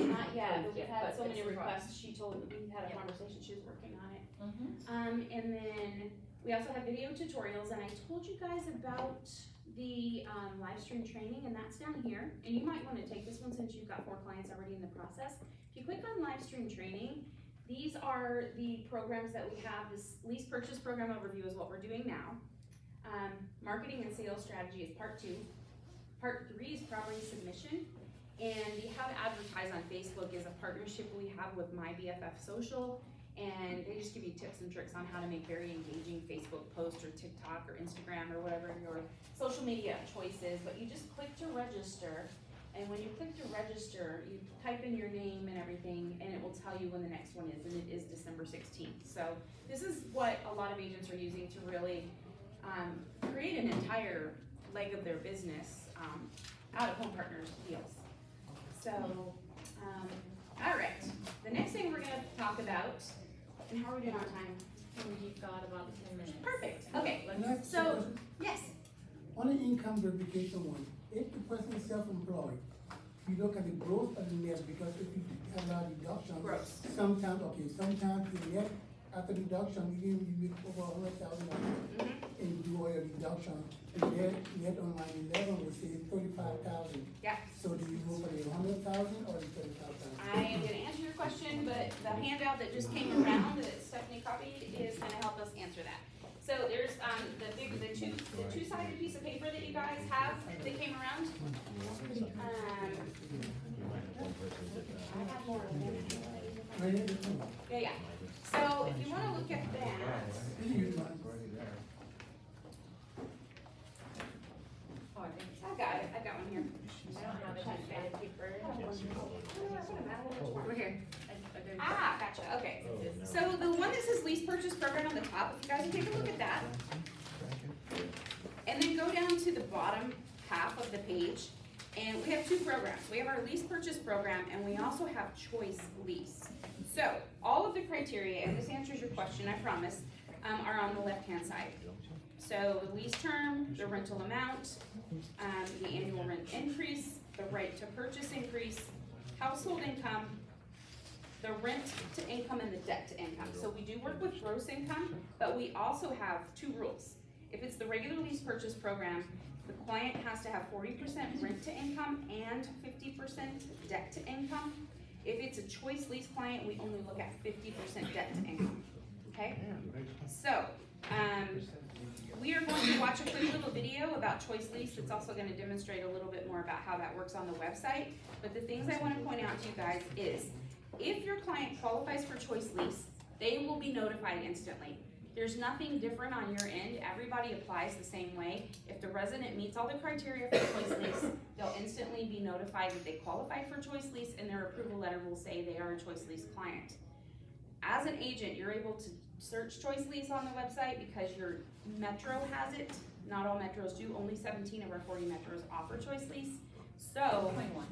Not yet, but we've had so many it's requests. She told me, we had a conversation, she was working on it. Mm-hmm. And then we also have video tutorials, and I told you guys about the live stream training, and that's down here. And you might want to take this one since you've got 4 clients already in the process. If you click on live stream training, these are the programs that we have. This lease purchase program overview is what we're doing now. Marketing and sales strategy is part 2. Part 3 is property submission. And the How to Advertise on Facebook is a partnership we have with MyBFF Social. And they just give you tips and tricks on how to make very engaging Facebook posts or TikTok or Instagram or whatever your social media choice is. But you just click to register. And when you click to register, you type in your name and everything, and it will tell you when the next one is, and it is December 16th. So this is what a lot of agents are using to really create an entire leg of their business out of Home Partners deals. So, all right, the next thing we're gonna talk about, and how are we doing on time? You've got about 10 minutes. Perfect, okay, Next so, question. yes. On the income verification one, if the person is self-employed, you look at the gross or the net, because if you have a lot of deductions. Gross. Sometimes the net after deduction, you make over $100,000, and you do all your deduction, and net on line 11 will say 35,000. Yeah. So do you go for the 100,000 or the 35,000? I am gonna answer your question, but the handout that just came around that Stephanie copied is gonna help us answer that. So there's the two-sided piece of paper that you guys have that came around. I have more of them. Yeah. So if you want to look at that. I got one here. I don't have it on bad paper. Over here. Ah, gotcha, okay. So the one that says lease purchase program on the top, if you guys can take a look at that. And then go the page, and we have two programs. We have our lease purchase program, and we also have choice lease. So all of the criteria, and this answers your question, I promise, are on the left-hand side. So the lease term, the rental amount, the annual rent increase, the right to purchase increase, household income, the rent to income, and the debt to income. So we do work with gross income, but we also have two rules. If it's the regular lease purchase program, the client has to have 40% rent to income and 50% debt to income. If it's a choice lease client, we only look at 50% debt to income, okay? So, we are going to watch a quick little video about choice lease. It's also going to demonstrate a little bit more about how that works on the website. But the things I want to point out to you guys is, if your client qualifies for choice lease, they will be notified instantly. There's nothing different on your end. Everybody applies the same way. If the resident meets all the criteria for choice lease, they'll instantly be notified that they qualified for choice lease, and their approval letter will say they are a choice lease client. As an agent, you're able to search choice lease on the website because your metro has it. Not all metros do. Only 17 of our 40 metros offer choice lease. So 21.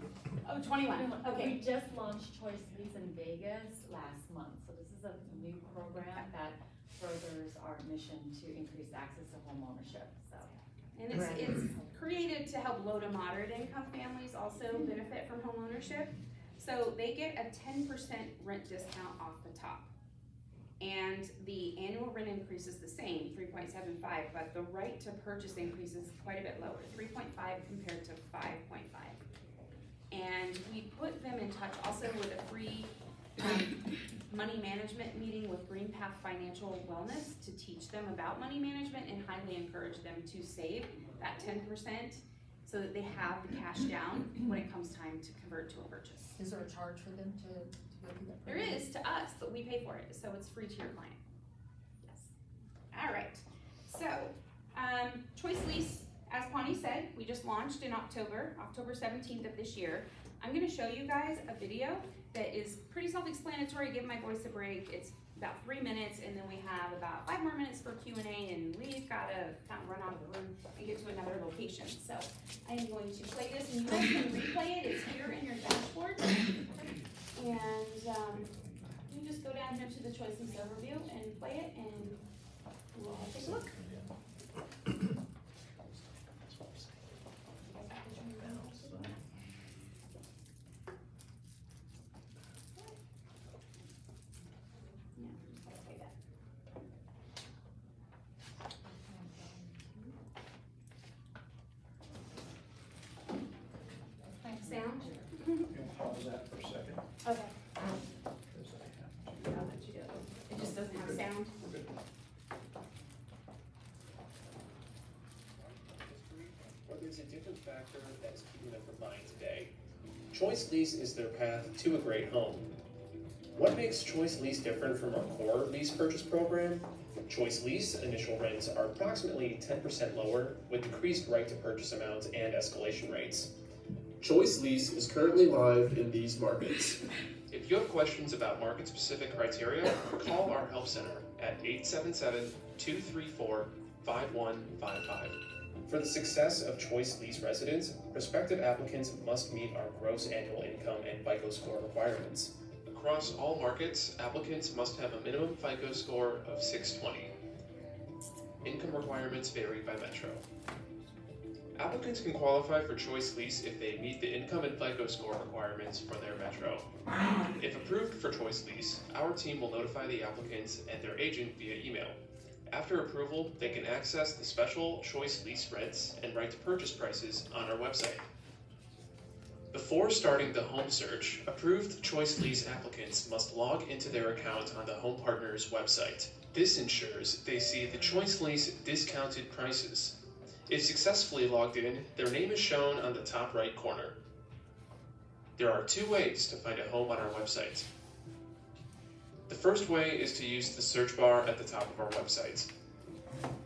Oh, 21. Okay. We just launched Choice Lease in Vegas last month, so this is a new program that furthers our mission to increase access to home ownership. So, and it's created to help low to moderate income families also benefit from home ownership. So they get a 10% rent discount off the top. And the annual rent increase is the same, 3.75, but the right to purchase increase is quite a bit lower, 3.5 compared to 5.5. And we put them in touch also with a free money management meeting with Green Path Financial Wellness to teach them about money management and highly encourage them to save that 10% so that they have the cash down when it comes time to convert to a purchase. Is there a charge for them to go through that There program? is to us, but we pay for it, so it's free to your client. Yes. All right. So, Choice Lease, as Pawnee said, we just launched in October 17th of this year. I'm going to show you guys a video that is pretty self-explanatory. Give my voice a break. It's about 3 minutes, and then we have about 5 more minutes for Q&A, and we've got to kind of run out of the room and get to another location. So I am going to play this, and you guys can replay it. It's here in your dashboard. And you just go down here to the Choice Lease overview and play it, and we'll all take a look. Sound? You can pause that for a second. Okay. Because I have to. It just doesn't have sound. Or there's a different factor that's keeping them from buying today. Choice Lease is their path to a great home. What makes Choice Lease different from our core lease purchase program? Choice Lease initial rents are approximately 10% lower with decreased right to purchase amounts and escalation rates. Choice Lease is currently live in these markets. If you have questions about market-specific criteria, call our help center at 877-234-5155. For the success of Choice Lease residents, prospective applicants must meet our gross annual income and FICO score requirements. Across all markets, applicants must have a minimum FICO score of 620. Income requirements vary by metro. Applicants can qualify for Choice Lease if they meet the income and FICO score requirements for their metro. If approved for Choice Lease, our team will notify the applicants and their agent via email. After approval, they can access the special Choice Lease rents and right to purchase prices on our website. Before starting the home search, approved Choice Lease applicants must log into their account on the Home Partners website. This ensures they see the Choice Lease discounted prices. If successfully logged in, their name is shown on the top right corner. There are 2 ways to find a home on our website. The first way is to use the search bar at the top of our website.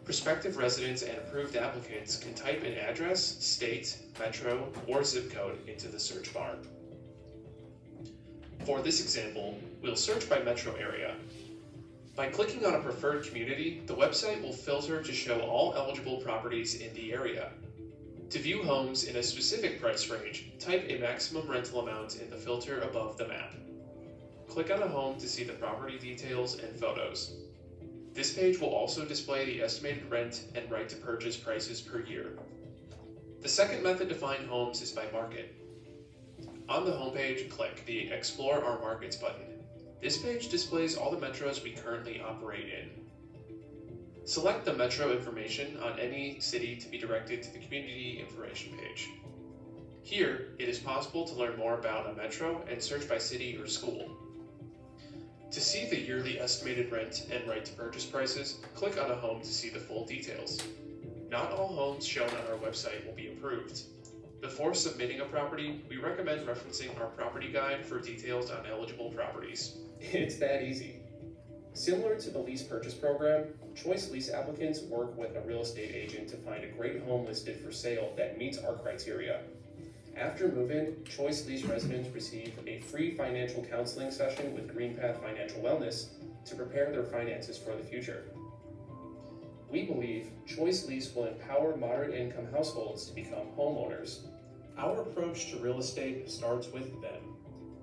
Prospective residents and approved applicants can type an address, state, metro, or zip code into the search bar. For this example, we'll search by metro area. By clicking on a preferred community, the website will filter to show all eligible properties in the area. To view homes in a specific price range, type a maximum rental amount in the filter above the map. Click on a home to see the property details and photos. This page will also display the estimated rent and right to purchase prices per year. The second method to find homes is by market. On the homepage, click the Explore Our Markets button. This page displays all the metros we currently operate in. Select the metro information on any city to be directed to the Community Information page. Here, it is possible to learn more about a metro and search by city or school. To see the yearly estimated rent and right to purchase prices, click on a home to see the full details. Not all homes shown on our website will be approved. Before submitting a property, we recommend referencing our property guide for details on eligible properties. It's that easy. Similar to the lease purchase program, Choice Lease applicants work with a real estate agent to find a great home listed for sale that meets our criteria. After move-in, Choice Lease residents receive a free financial counseling session with GreenPath Financial Wellness to prepare their finances for the future. We believe Choice Lease will empower moderate-income households to become homeowners. Our approach to real estate starts with them,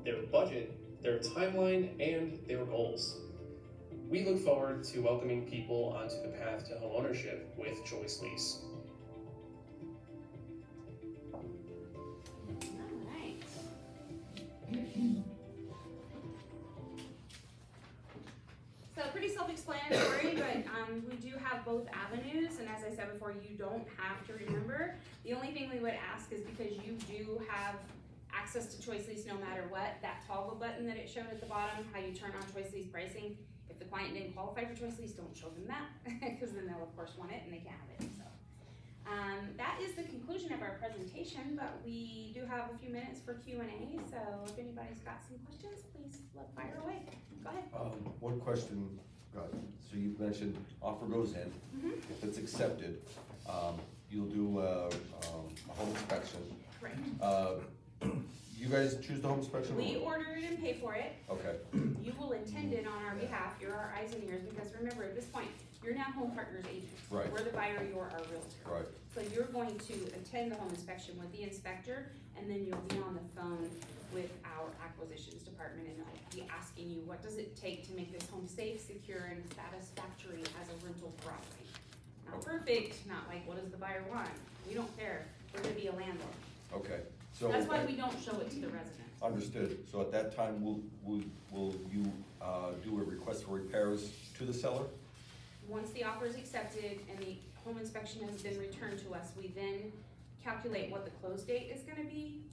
their budget, their timeline, and their goals. We look forward to welcoming people onto the path to homeownership with Choice Lease. So pretty self-explanatory, but we do have both avenues, and as I said before, you don't have to remember. The only thing we would ask is because you do have access to Choice Lease no matter what, that toggle button that it showed at the bottom, how you turn on Choice Lease pricing. If the client didn't qualify for Choice Lease, don't show them that, because then they'll of course want it and they can't have it. So that is the conclusion of our presentation, but we do have a few minutes for Q&A, so if anybody's got some questions, please fire away. Go ahead. One question, so you've mentioned offer goes in, if it's accepted, you'll do a home inspection. Correct. You guys choose the home inspection? We order it and pay for it. Okay. You will attend it on our behalf. You're our eyes and ears, because remember, at this point, you're now Home Partners agent. Right. We're the buyer, you're our realtor. Right. So you're going to attend the home inspection with the inspector, and then you'll be on the phone with our acquisitions department, and they'll be asking you, what does it take to make this home safe, secure, and satisfactory as a rental property? Not perfect, not like, what does the buyer want? We don't care. We're gonna be a landlord. Okay. So that's why we don't show it to the residents. Understood. So at that time, will you do a request for repairs to the seller? Once the offer is accepted and the home inspection has been returned to us, we then calculate what the close date is gonna be,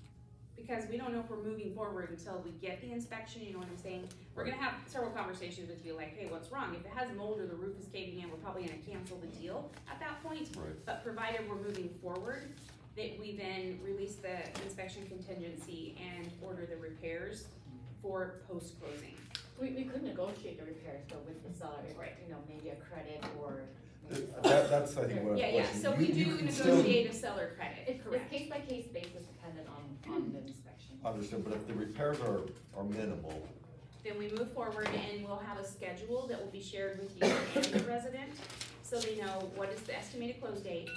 because we don't know if we're moving forward until we get the inspection, you know what I'm saying? We're gonna have several conversations with you like, hey, what's wrong? If it has mold or the roof is caving in, we're probably gonna cancel the deal at that point. Right. But provided we're moving forward, that we then release the inspection contingency and order the repairs for post-closing. We could negotiate the repairs though with the seller, right? You know, maybe a credit or. That's I think what I'm Yeah, so we do negotiate a seller credit. It's case by case basis dependent on the inspection. Understood, but if the repairs are minimal. Then we move forward and we'll have a schedule that will be shared with you and the resident, so they know what is the estimated close date,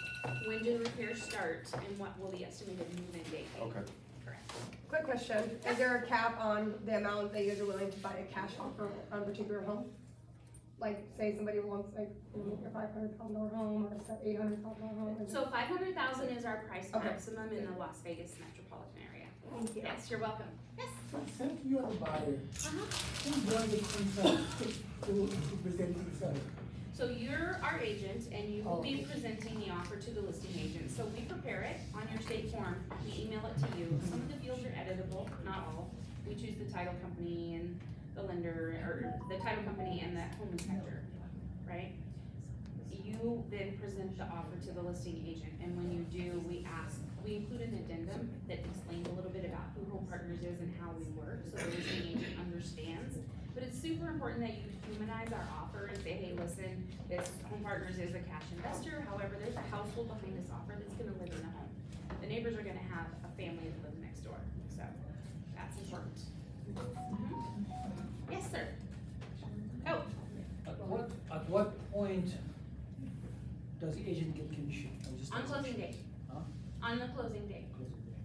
when do the repairs start, and what will the estimated move-in date be. Okay. Correct. Quick question, is there a cap on the amount that you guys are willing to buy a cash offer on a particular home? Like, say somebody wants like a $500,000 home or a $800,000 home? So $500,000 is our price Okay. maximum in the Las Vegas metropolitan area. Thank you. Yes, you're welcome. Yes. Since you are the buyer, who runs the contract to present to the seller? So you're our agent, and you will be presenting the offer to the listing agent. So we prepare it on your state form, we email it to you. Some of the fields are editable, not all. We choose the title company and the lender, or the title company and the home inspector, right? You then present the offer to the listing agent, and when you do, we include an addendum that explains a little bit about who Home Partners is and how we work, so the listing agent understands. But it's super important that you humanize our offer and say, hey, listen, this Home Partners is a cash investor, however, there's a household behind this offer that's gonna live in the home. The neighbors are gonna have a family that lives next door, so that's important. Yes, sir. Oh. At what point does the agent get commission? On closing date. Huh? On the closing date,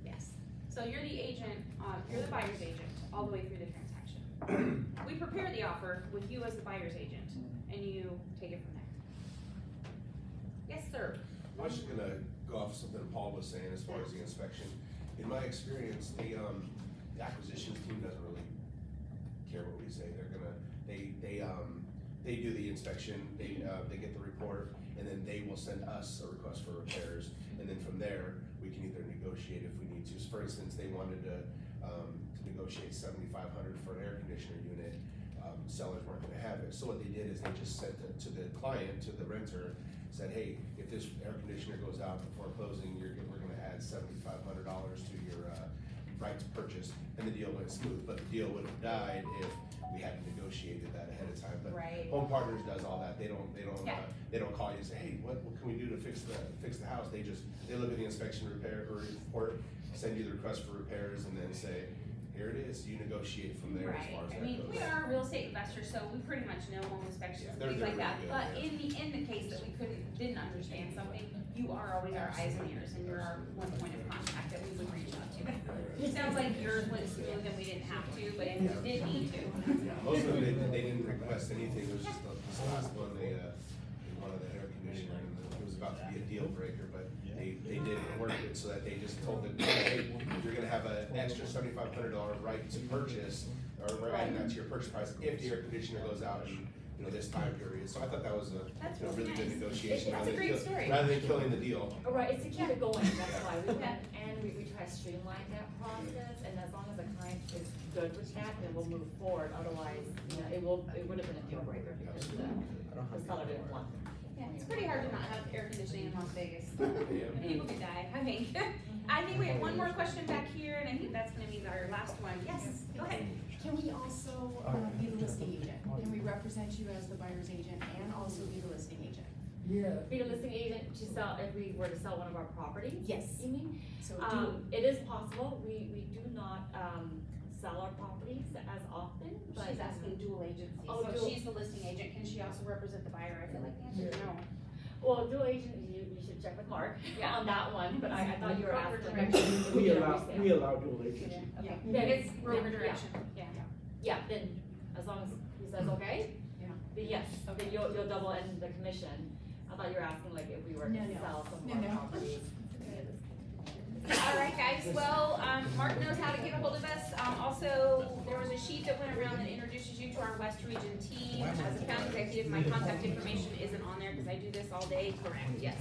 yes. So you're the agent, you're the buyer's agent all the way through the transaction. We prepare the offer with you as the buyer's agent, and you take it from there. Yes, sir. I was just gonna go off something Paul was saying as far as the inspection. In my experience, the acquisitions team doesn't really care what we say. They're gonna, they do the inspection, they get the report, and then they will send us a request for repairs. And then from there, we can either negotiate if we need to. So for instance, they wanted to negotiate $7,500 for an air conditioner unit. Sellers weren't gonna have it. So what they did is they just sent it to the client, to the renter, said, hey, if this air conditioner goes out before closing, we're gonna add $7,500 to your right to purchase, and the deal went smooth. But the deal would have died if we hadn't negotiated that ahead of time. But Right. Home Partners does all that. They don't call you and say, hey, what can we do to fix the house? They look at the inspection report, send you the request for repairs, and then say, here it is. You negotiate from there as far as that goes. We are a real estate investor, so we pretty much know home inspections and things like that. But in the case that we didn't understand something, you are always our eyes and ears, and you're our one point of contact that we would reach out to. It sounds like yours went smooth and we didn't have to, but if we did need to. Most of them, they didn't request anything. It was just this last one, one of the air conditioner, and it was about to be a deal breaker, but they did work it so that they just told them, hey, you're gonna have an extra $7,500 right to purchase, or we're adding that to your purchase price if the air conditioner goes out in this time period. So I thought that was a really good negotiation. That's a great story. Rather than killing the deal. Right, it's to keep it going, that's why we try to streamline that process, and as long as the client is good with that, then we'll move forward. Otherwise, it would have been a deal breaker because the seller didn't want it. Yeah, it's pretty hard to not have air conditioning in Las Vegas. People could die, I think. I think we have one more question back here, and I think that's gonna be our last one. Yes, go ahead. Can we also be the listing agent? Can we represent you as the buyer's agent and also be the listing agent? Yeah. Be the listing agent to sell, if we were to sell one of our properties? Yes. You mean? So it is possible. We do not sell our properties as often, but. She's asking dual agency. Oh, So she's the listing agent. Can she also represent the buyer? I feel like the answer is no. Well, dual agent, you should check with Mark on that one, but I thought you were asking. We allow dual agency. Okay. Yeah. Then It's broker direction. Yeah, then as long as he says okay, then yes, then you'll double in the commission. I thought you were asking like if we were to sell some of our properties. All right, guys. Well, Mark knows how to get a hold of us. Also, there was a sheet that went around that introduces you to our West Region team. As a county executive, my contact information isn't on there because I do this all day. Correct? Yes.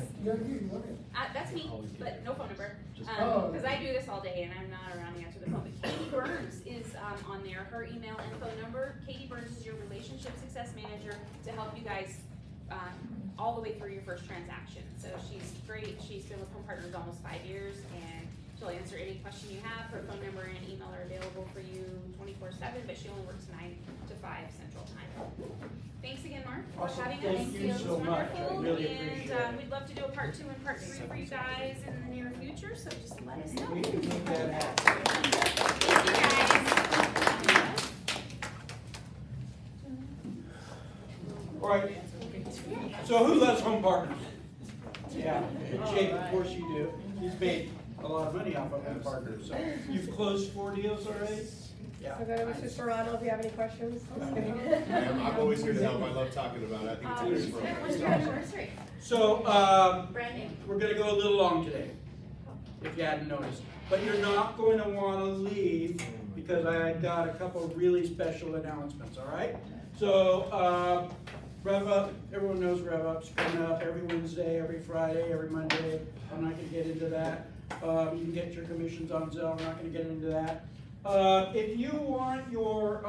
That's me, but no phone number. Because I do this all day and I'm not around to answer the phone. But Katie Burns is on there. Her email and phone number. Katie Burns is your relationship success manager to help you guys all the way through your first transaction. So she's great. She's been with Home Partners almost 5 years, and she'll answer any question you have. Her phone number and email are available for you 24/7, but she only works 9 to 5 Central Time. Thanks again, Mark, for having us. Thank you so much. I Wonderful, really appreciate it. and we'd love to do a part 2 and part 3 for you guys in the near future. So just let us know. We can make that happen. Thank you, guys. All right. So who loves Home Partners? Yeah, Jake, of course you do. He's made a lot of money off of Home Partners. So you've closed 4 deals already? Yeah. So go to Mr. Serrano if you have any questions. I'm always here to help. I love talking about it. I think it's a great When's your program. anniversary? So, Brandon. we're gonna go a little long today, if you hadn't noticed. But you're not going to want to leave because I got a couple of really special announcements, all right? So, Rev Up, everyone knows Rev Up's coming up every Wednesday, every Friday, every Monday. I'm not gonna get into that. You can get your commissions on Zelle, I'm not gonna get into that. If you want your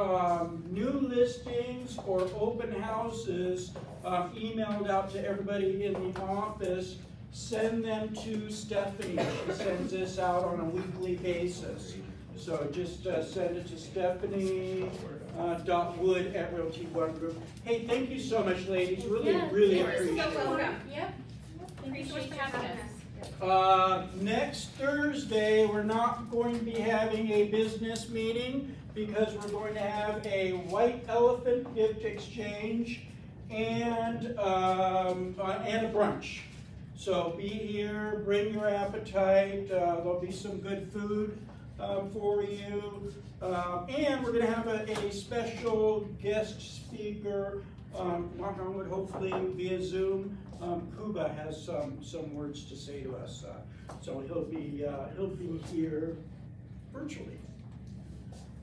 new listings or open houses emailed out to everybody in the office, send them to Stephanie. She sends this out on a weekly basis. So just send it to Stephanie. .wood@Realty1 Group. Hey, thank you so much, ladies. Really appreciate it. Yep. Appreciate having us. Next Thursday, we're not going to be having a business meeting because we're going to have a white elephant gift exchange and a brunch. So be here, bring your appetite, there'll be some good food for you. And we're gonna have a special guest speaker, knock on wood, hopefully via Zoom. Cuba has some words to say to us, so he'll be here virtually.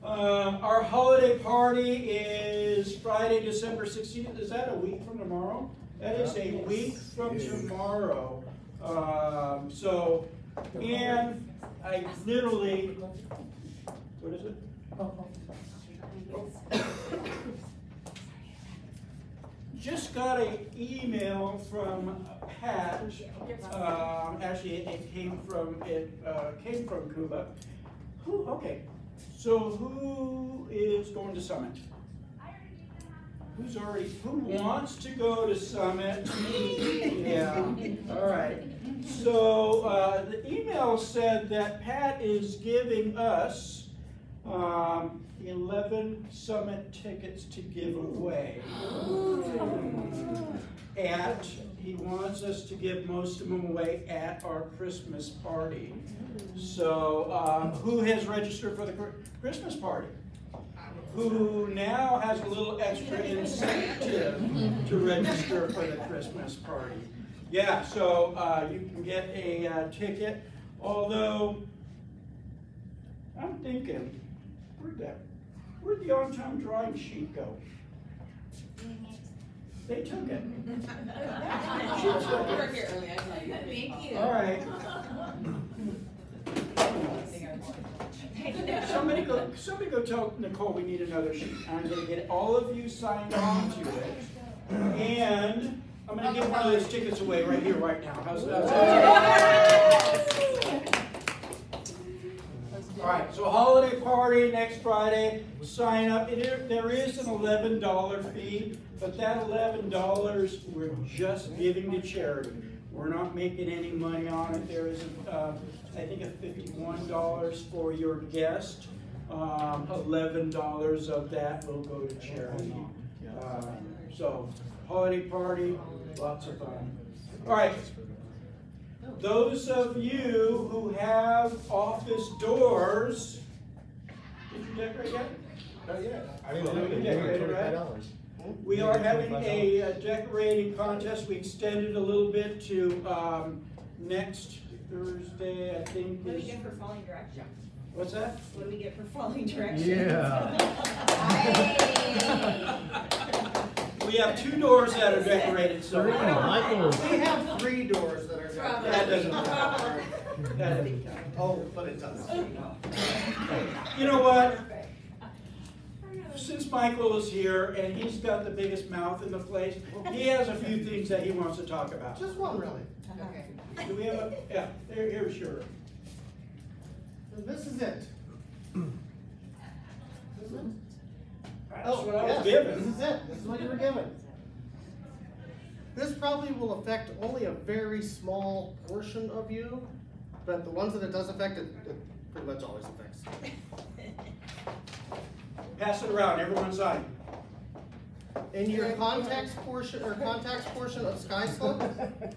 Our holiday party is Friday, December 16th. Is that a week from tomorrow? That is a week from tomorrow. And I literally, what is it? Just got an email from Pat. Actually, it came from Cuba. Okay. So who is going to Summit? Who wants to go to Summit? Yeah, all right. So the email said that Pat is giving us 11 Summit tickets to give away. He wants us to give most of them away at our Christmas party. So who has registered for the Christmas party? Who now has a little extra incentive to register for the Christmas party? Yeah, so you can get a ticket, although I'm thinking, where'd the on-time drawing sheet go? They took it. She took it. Thank you. All right. Somebody go tell Nicole we need another sheet. I'm gonna get all of you signed on to it. And I'm gonna give one of those tickets away right here, right now. How's that? All right, so holiday party next Friday, sign up. There is an $11 fee, but that $11 we're just giving to charity. We're not making any money on it. There is, I think, a $51 for your guest. $11 of that will go to charity. So, holiday party, lots of fun. All right. Those of you who have office doors, did you decorate yet? Not yet. I mean, decorated, right? We are having a decorating contest. We extended a little bit to next Thursday, I think. What do we get for falling direction? What's that? What do we get for falling direction? Yeah. We have 2 doors that are decorated, so We have 3 doors that are decorated. that doesn't count. That doesn't count. Oh, but it does. You know what? Since Michael is here and he's got the biggest mouth in the place, he has a few things that he wants to talk about. Just one, really. Okay. Do we have a, yeah, here's your. This is it. This is it? That's what I was yes, given. This is it. This is what you were given. This probably will affect only a very small portion of you, but the ones that it does affect, it pretty much always affects. Pass it around, everyone sign. In your contacts portion of SkySlope,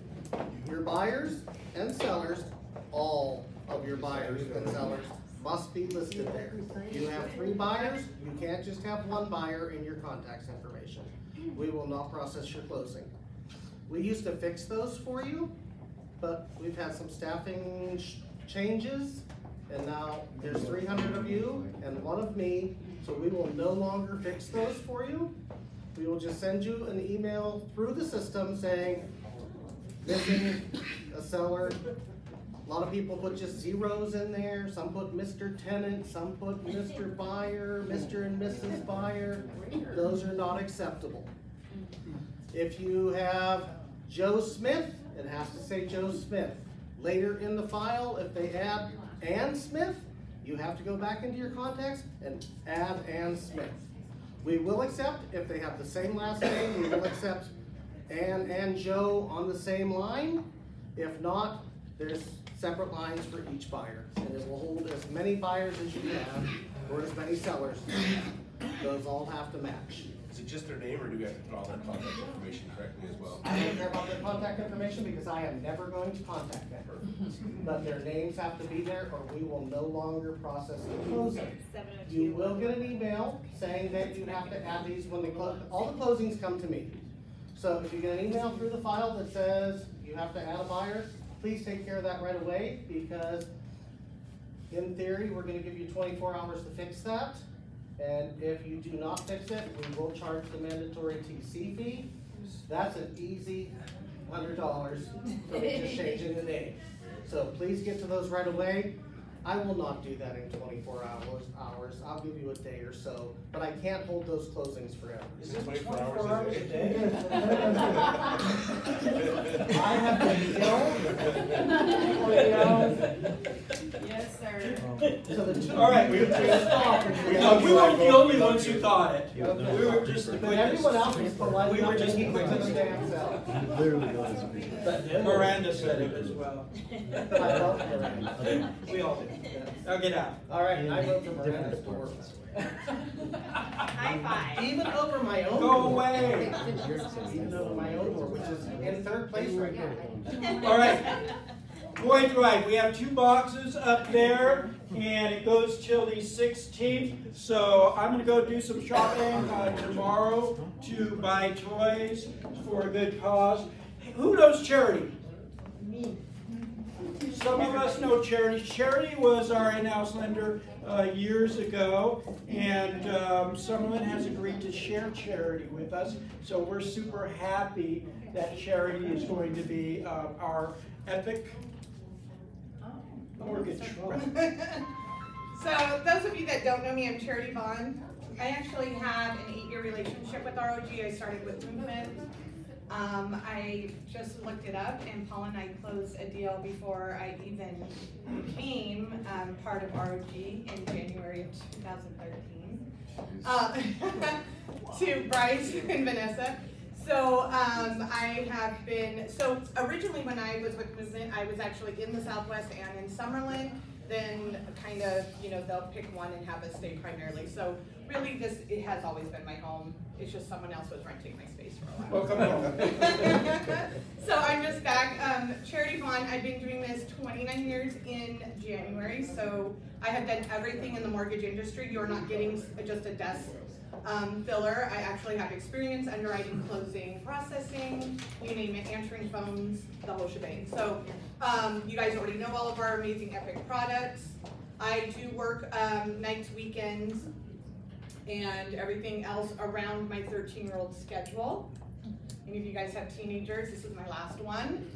your buyers and sellers, all of your buyers and sellers must be listed there. You have 3 buyers, you can't just have 1 buyer in your contacts information. We will not process your closing. We used to fix those for you, but we've had some staffing changes, and now there's 300 of you and 1 of me, so we will no longer fix those for you. We will just send you an email through the system saying, missing a seller. A lot of people put just zeros in there. Some put Mr. Tenant, some put Mr. Buyer, Mr. and Mrs. Buyer. Those are not acceptable. If you have Joe Smith, it has to say Joe Smith. Later in the file, if they add Ann Smith, you have to go back into your contacts and add Ann Smith. We will accept, if they have the same last name, we will accept Ann and Joe on the same line. If not, there's separate lines for each buyer, and it will hold as many buyers as you have, or as many sellers. Those all have to match. Is it just their name, or do we have to put all their contact information correctly as well? I don't care about their contact information because I am never going to contact them. But their names have to be there or we will no longer process the closing. You will get an email saying that you have to add these when they close. All the closings come to me. So if you get an email through the file that says you have to add a buyer, please take care of that right away, because in theory, we're gonna give you 24 hours to fix that. And if you do not fix it, we will charge the mandatory TC fee. That's an easy $100 for just changing the name. So please get to those right away. I will not do that in 24 hours. I'll give you a day or so, but I can't hold those closings forever. Is it 24 hours a day? I have been ill. Yes, sir. So the two. All right, we weren't the only ones who thought it. We were just the But quickest. everyone else was polite We enough were to just keep the it to the quickest. damn cell. Miranda said it as well. I love Miranda. We all did. Now get out. All right, I vote for Miranda's door. High five. Even over my own. Go door. away. Even over my own door, which is in third place right now. All right. Boyd, right, we have 2 boxes up there, and it goes till the 16th. So I'm gonna go do some shopping tomorrow to buy toys for a good cause. Who knows Charity? Me. Some of us know Charity. Charity was our in-house lender years ago, and someone has agreed to share Charity with us. So we're super happy that Charity is going to be our Epic mortgage. So those of you that don't know me, I'm Charity Bond. I actually have an 8-year relationship with ROG. I started with Movement. I just looked it up, and Paul and I closed a deal before I even became part of ROG in January of 2013. To Bryce and Vanessa. So I have been, so originally when I was with Movement, I was actually in the Southwest and in Summerlin. Then kind of, you know, they'll pick one and have us stay primarily. So really it has always been my home. It's just someone else was renting my space for a while. Welcome home. So I'm just back. Charity Bond, I've been doing this 29 years in January. So I have done everything in the mortgage industry. You're not getting just a desk filler. I actually have experience underwriting, closing, processing, you name it, answering phones, the whole shebang. So you guys already know all of our amazing Epic products. I do work nights, weekends, and everything else around my 13-year-old schedule. Any of you guys have teenagers? This is my last one.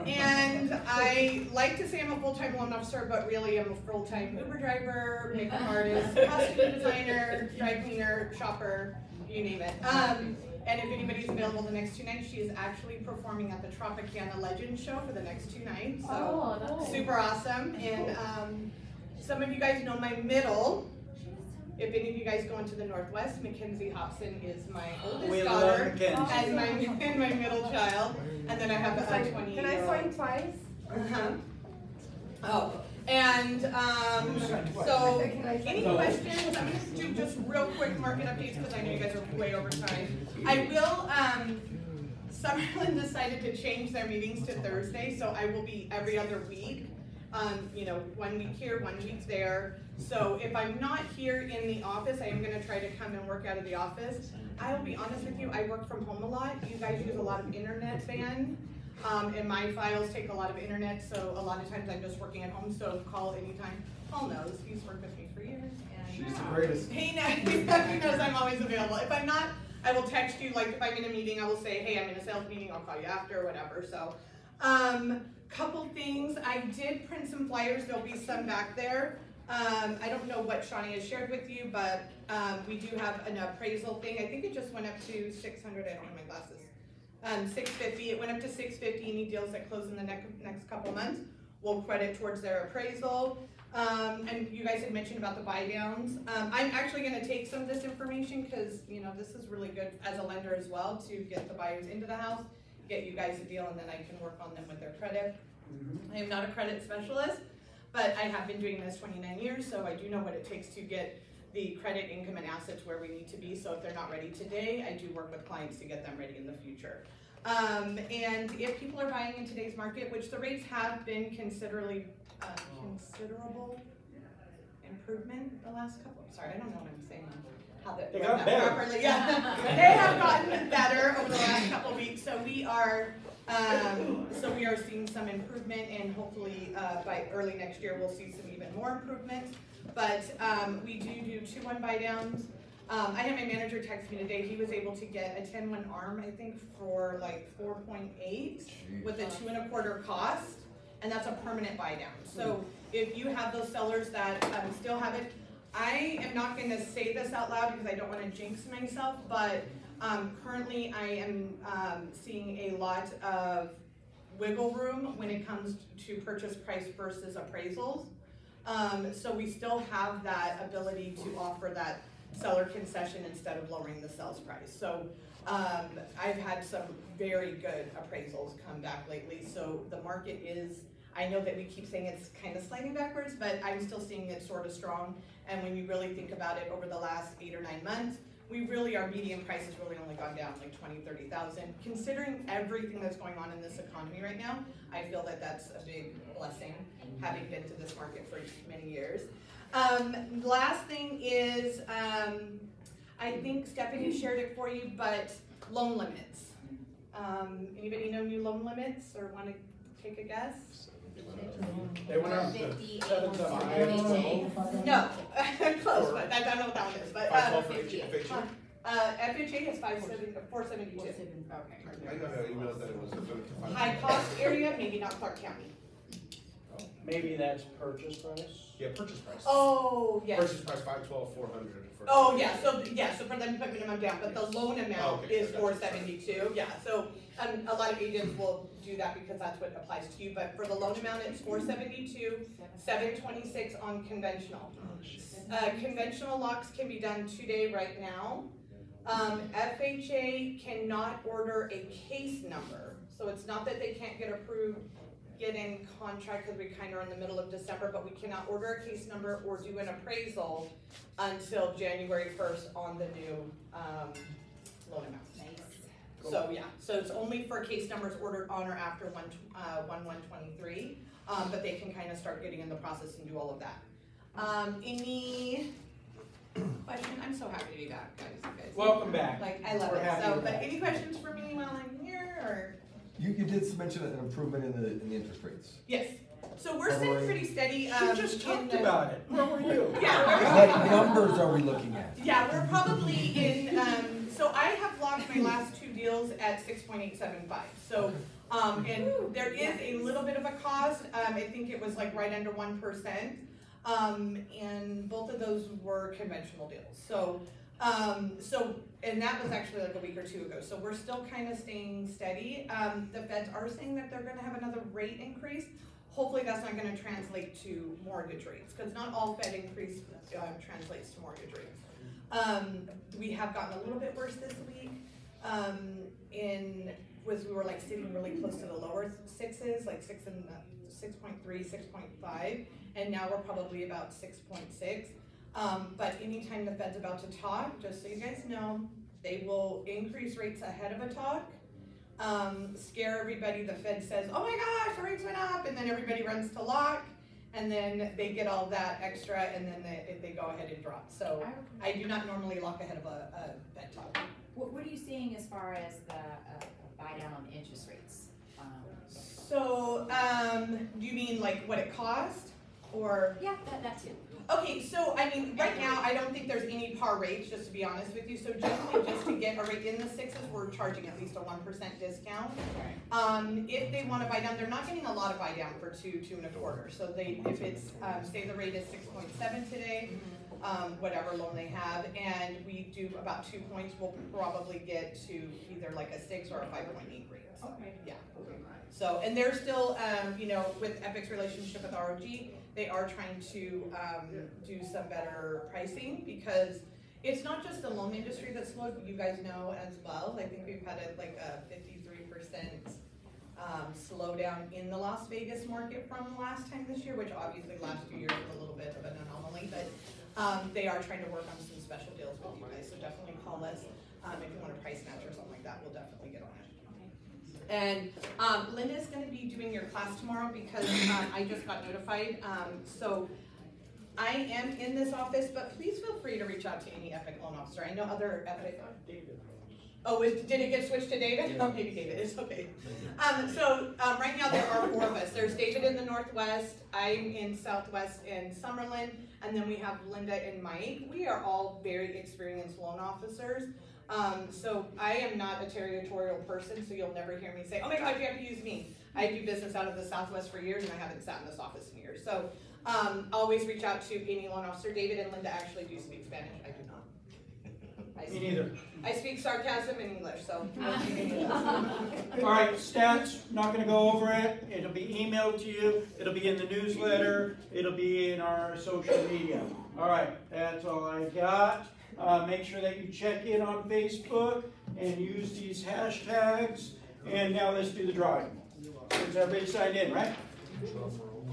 And I like to say I'm a full-time loan officer, but really I'm a full-time Uber driver, makeup artist, costume designer, dry cleaner, shopper, you name it. And if anybody's available the next 2 nights, she is actually performing at the Tropicana Legends show for the next 2 nights. So nice. Super awesome. And some of you guys know my middle. If any of you guys go into the Northwest, Mackenzie Hobson is my oldest daughter and my middle child. And then I have a 20-year-old. Can I sign twice? Oh, and so any questions? I'm going to do just real quick market updates because I know you guys are way over time. I will, Summerlin decided to change their meetings to Thursday, so I will be every other week. You know, 1 week here, 1 week there. So if I'm not here in the office, I am going to try to come and work out of the office. I will be honest with you, I work from home a lot. You guys use a lot of internet ban, and my files take a lot of internet, so a lot of times I'm just working at home, so call anytime. Paul knows, he's worked with me for years. And She's the greatest. He knows I'm always available. If I'm not, I will text you, like if I'm in a meeting, I will say, hey, I'm in a sales meeting, I'll call you after, or whatever. So, couple things, I did print some flyers, there'll be some back there. I don't know what Shawnee has shared with you, but we do have an appraisal thing. I think it just went up to 600, I don't have my glasses. 650, it went up to 650, any deals that close in the next couple months will credit towards their appraisal. And you guys had mentioned about the buy downs. I'm actually gonna take some of this information because, you know, this is really good as a lender as well to get the buyers into the house, get you guys a deal, and then I can work on them with their credit. I am not a credit specialist, but I have been doing this 29 years, so I do know what it takes to get the credit, income, and assets where we need to be. So if they're not ready today, I do work with clients to get them ready in the future. And if people are buying in today's market, which the rates have been considerable improvement the last couple, sorry, I don't know what I'm saying. How that They got better. properly. Yeah, they have gotten better over the last couple weeks. So we are seeing some improvement, and hopefully by early next year we'll see some even more improvements. But we do 2-1 buy downs. I had my manager text me today. He was able to get a 10-1 ARM, I think, for like 4.8 with a 2 1/4 cost, and that's a permanent buy down. So if you have those sellers that still have it, I am not going to say this out loud because I don't want to jinx myself, but currently I am seeing a lot of wiggle room when it comes to purchase price versus appraisals. So we still have that ability to offer that seller concession instead of lowering the sales price. So I've had some very good appraisals come back lately. So the market is, I know that we keep saying it's kind of sliding backwards, but I'm still seeing it sort of strong. And when you really think about it, over the last 8 or 9 months, our median price has really only gone down like 20, 30,000. Considering everything that's going on in this economy right now, I feel that that's a big blessing, having been to this market for many years. Last thing is, I think Stephanie shared it for you, but loan limits. Anybody know new loan limits or want to take a guess? They went up to 7.5. No, close, but I don't know what that one is. But FHA is 472. I Okay. got an email that it was High cost area, maybe not Clark County. Maybe that's purchase price? Yeah, purchase price. Oh, yes. Purchase price 512, 400. Oh, yeah, so for them to put minimum down, but the loan amount is 472, yeah, so a lot of agents will do that because that's what applies to you, but for the loan amount, it's 472, 726 on conventional. Conventional locks can be done today right now. FHA cannot order a case number, so it's not that they can't get approved, get in contract, because we kind of are in the middle of December, but we cannot order a case number or do an appraisal until January 1st on the new loan amount. Nice. So yeah, so it's only for case numbers ordered on or after 1/1/23, but they can kind of start getting in the process and do all of that. Any question? I'm so happy to be back, guys. Welcome back. Like, I love We're it. happy So, with but that. any questions for me while I'm here, or? You did mention an improvement in the interest rates. Yes. So we're sitting pretty steady. She just talked about it. Where were you? Yeah. What numbers are we looking at? Yeah, we're probably in, so I have locked my last 2 deals at 6.875. So, and there is a little bit of a cost. I think it was like right under 1%. And both of those were conventional deals. So, and that was actually like a week or 2 ago. So we're still kind of staying steady. The feds are saying that they're going to have another rate increase. Hopefully that's not going to translate to mortgage rates, because not all Fed increase translates to mortgage rates. We have gotten a little bit worse this week. We were like sitting really close to the lower 6s, like 6.3, 6.5, and now we're probably about 6.6. But anytime the Fed's about to talk, just so you guys know, they will increase rates ahead of a talk, scare everybody. The Fed says, oh my gosh, the rates went up, and then everybody runs to lock, and then they get all that extra, and then they go ahead and drop. So I do not normally lock ahead of a Fed talk. What are you seeing as far as the buy down on the interest rates? So, do you mean like what it cost, or? Yeah, that too. Okay, so I mean, right now, I don't think there's any par rates, just to be honest with you. So generally, just to get a rate in the 6s, we're charging at least a 1% discount. If they want to buy down, they're not getting a lot of buy down for 2, 2 1/4. So if it's, say the rate is 6.7 today, whatever loan they have, and we do about 2 points, we'll probably get to either like a 6 or a 5.8 rate. Okay. Yeah. So, and they're still, with Epic's relationship with ROG, they are trying to do some better pricing, because it's not just the loan industry that's slowed, you guys know as well. I think we've had like a 53% slowdown in the Las Vegas market from last time this year, which obviously last 2 years was a little bit of an anomaly, but they are trying to work on some special deals with you guys, so definitely call us if you want a price match or something like that, we'll definitely get on it. And Linda's gonna be doing your class tomorrow because I just got notified, so I am in this office, but please feel free to reach out to any Epic loan officer. I know other Epic. Oh, did it get switched to David? Oh, maybe David is, okay. Right now there are 4 of us. There's David in the Northwest, I'm in Southwest in Summerlin, and then we have Linda and Mike. We are all very experienced loan officers. So I am not a territorial person, so you'll never hear me say, oh my God, you have to use me. I do business out of the Southwest for years and I haven't sat in this office in years. So always reach out to any loan officer. David and Linda actually do speak Spanish, I do not. Me neither. I speak sarcasm in English, so. All right, stats, not gonna go over it. It'll be emailed to you. It'll be in the newsletter. It'll be in our social media. All right, that's all I got. Make sure that you check in on Facebook and use these hashtags. And now let's do the drawing. Is everybody signed in, right?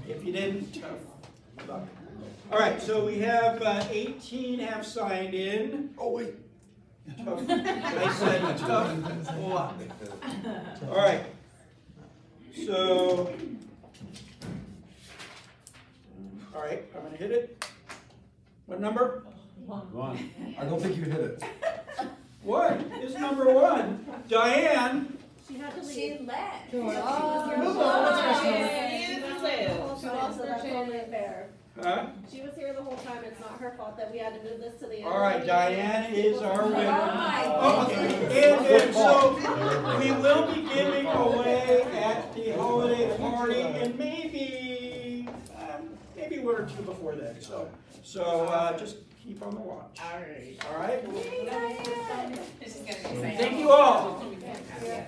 If you didn't, tough luck. All right, so we have 18 have signed in. Oh, wait. Tough. I said tough luck. All right. So, all right, I'm going to hit it. What number? 1. I don't think you hit it. What is number 1? Diane. She had to leave. She left. Move Huh? She was here the whole time. It's not her fault that we had to move this to the end. All right, Diane is our winner. Oh Okay, and so we will be giving away at the holiday party, and maybe 1 or 2 before that. So just keep on the watch. All right. All right. This is gonna be exciting. Thank you all. Yeah.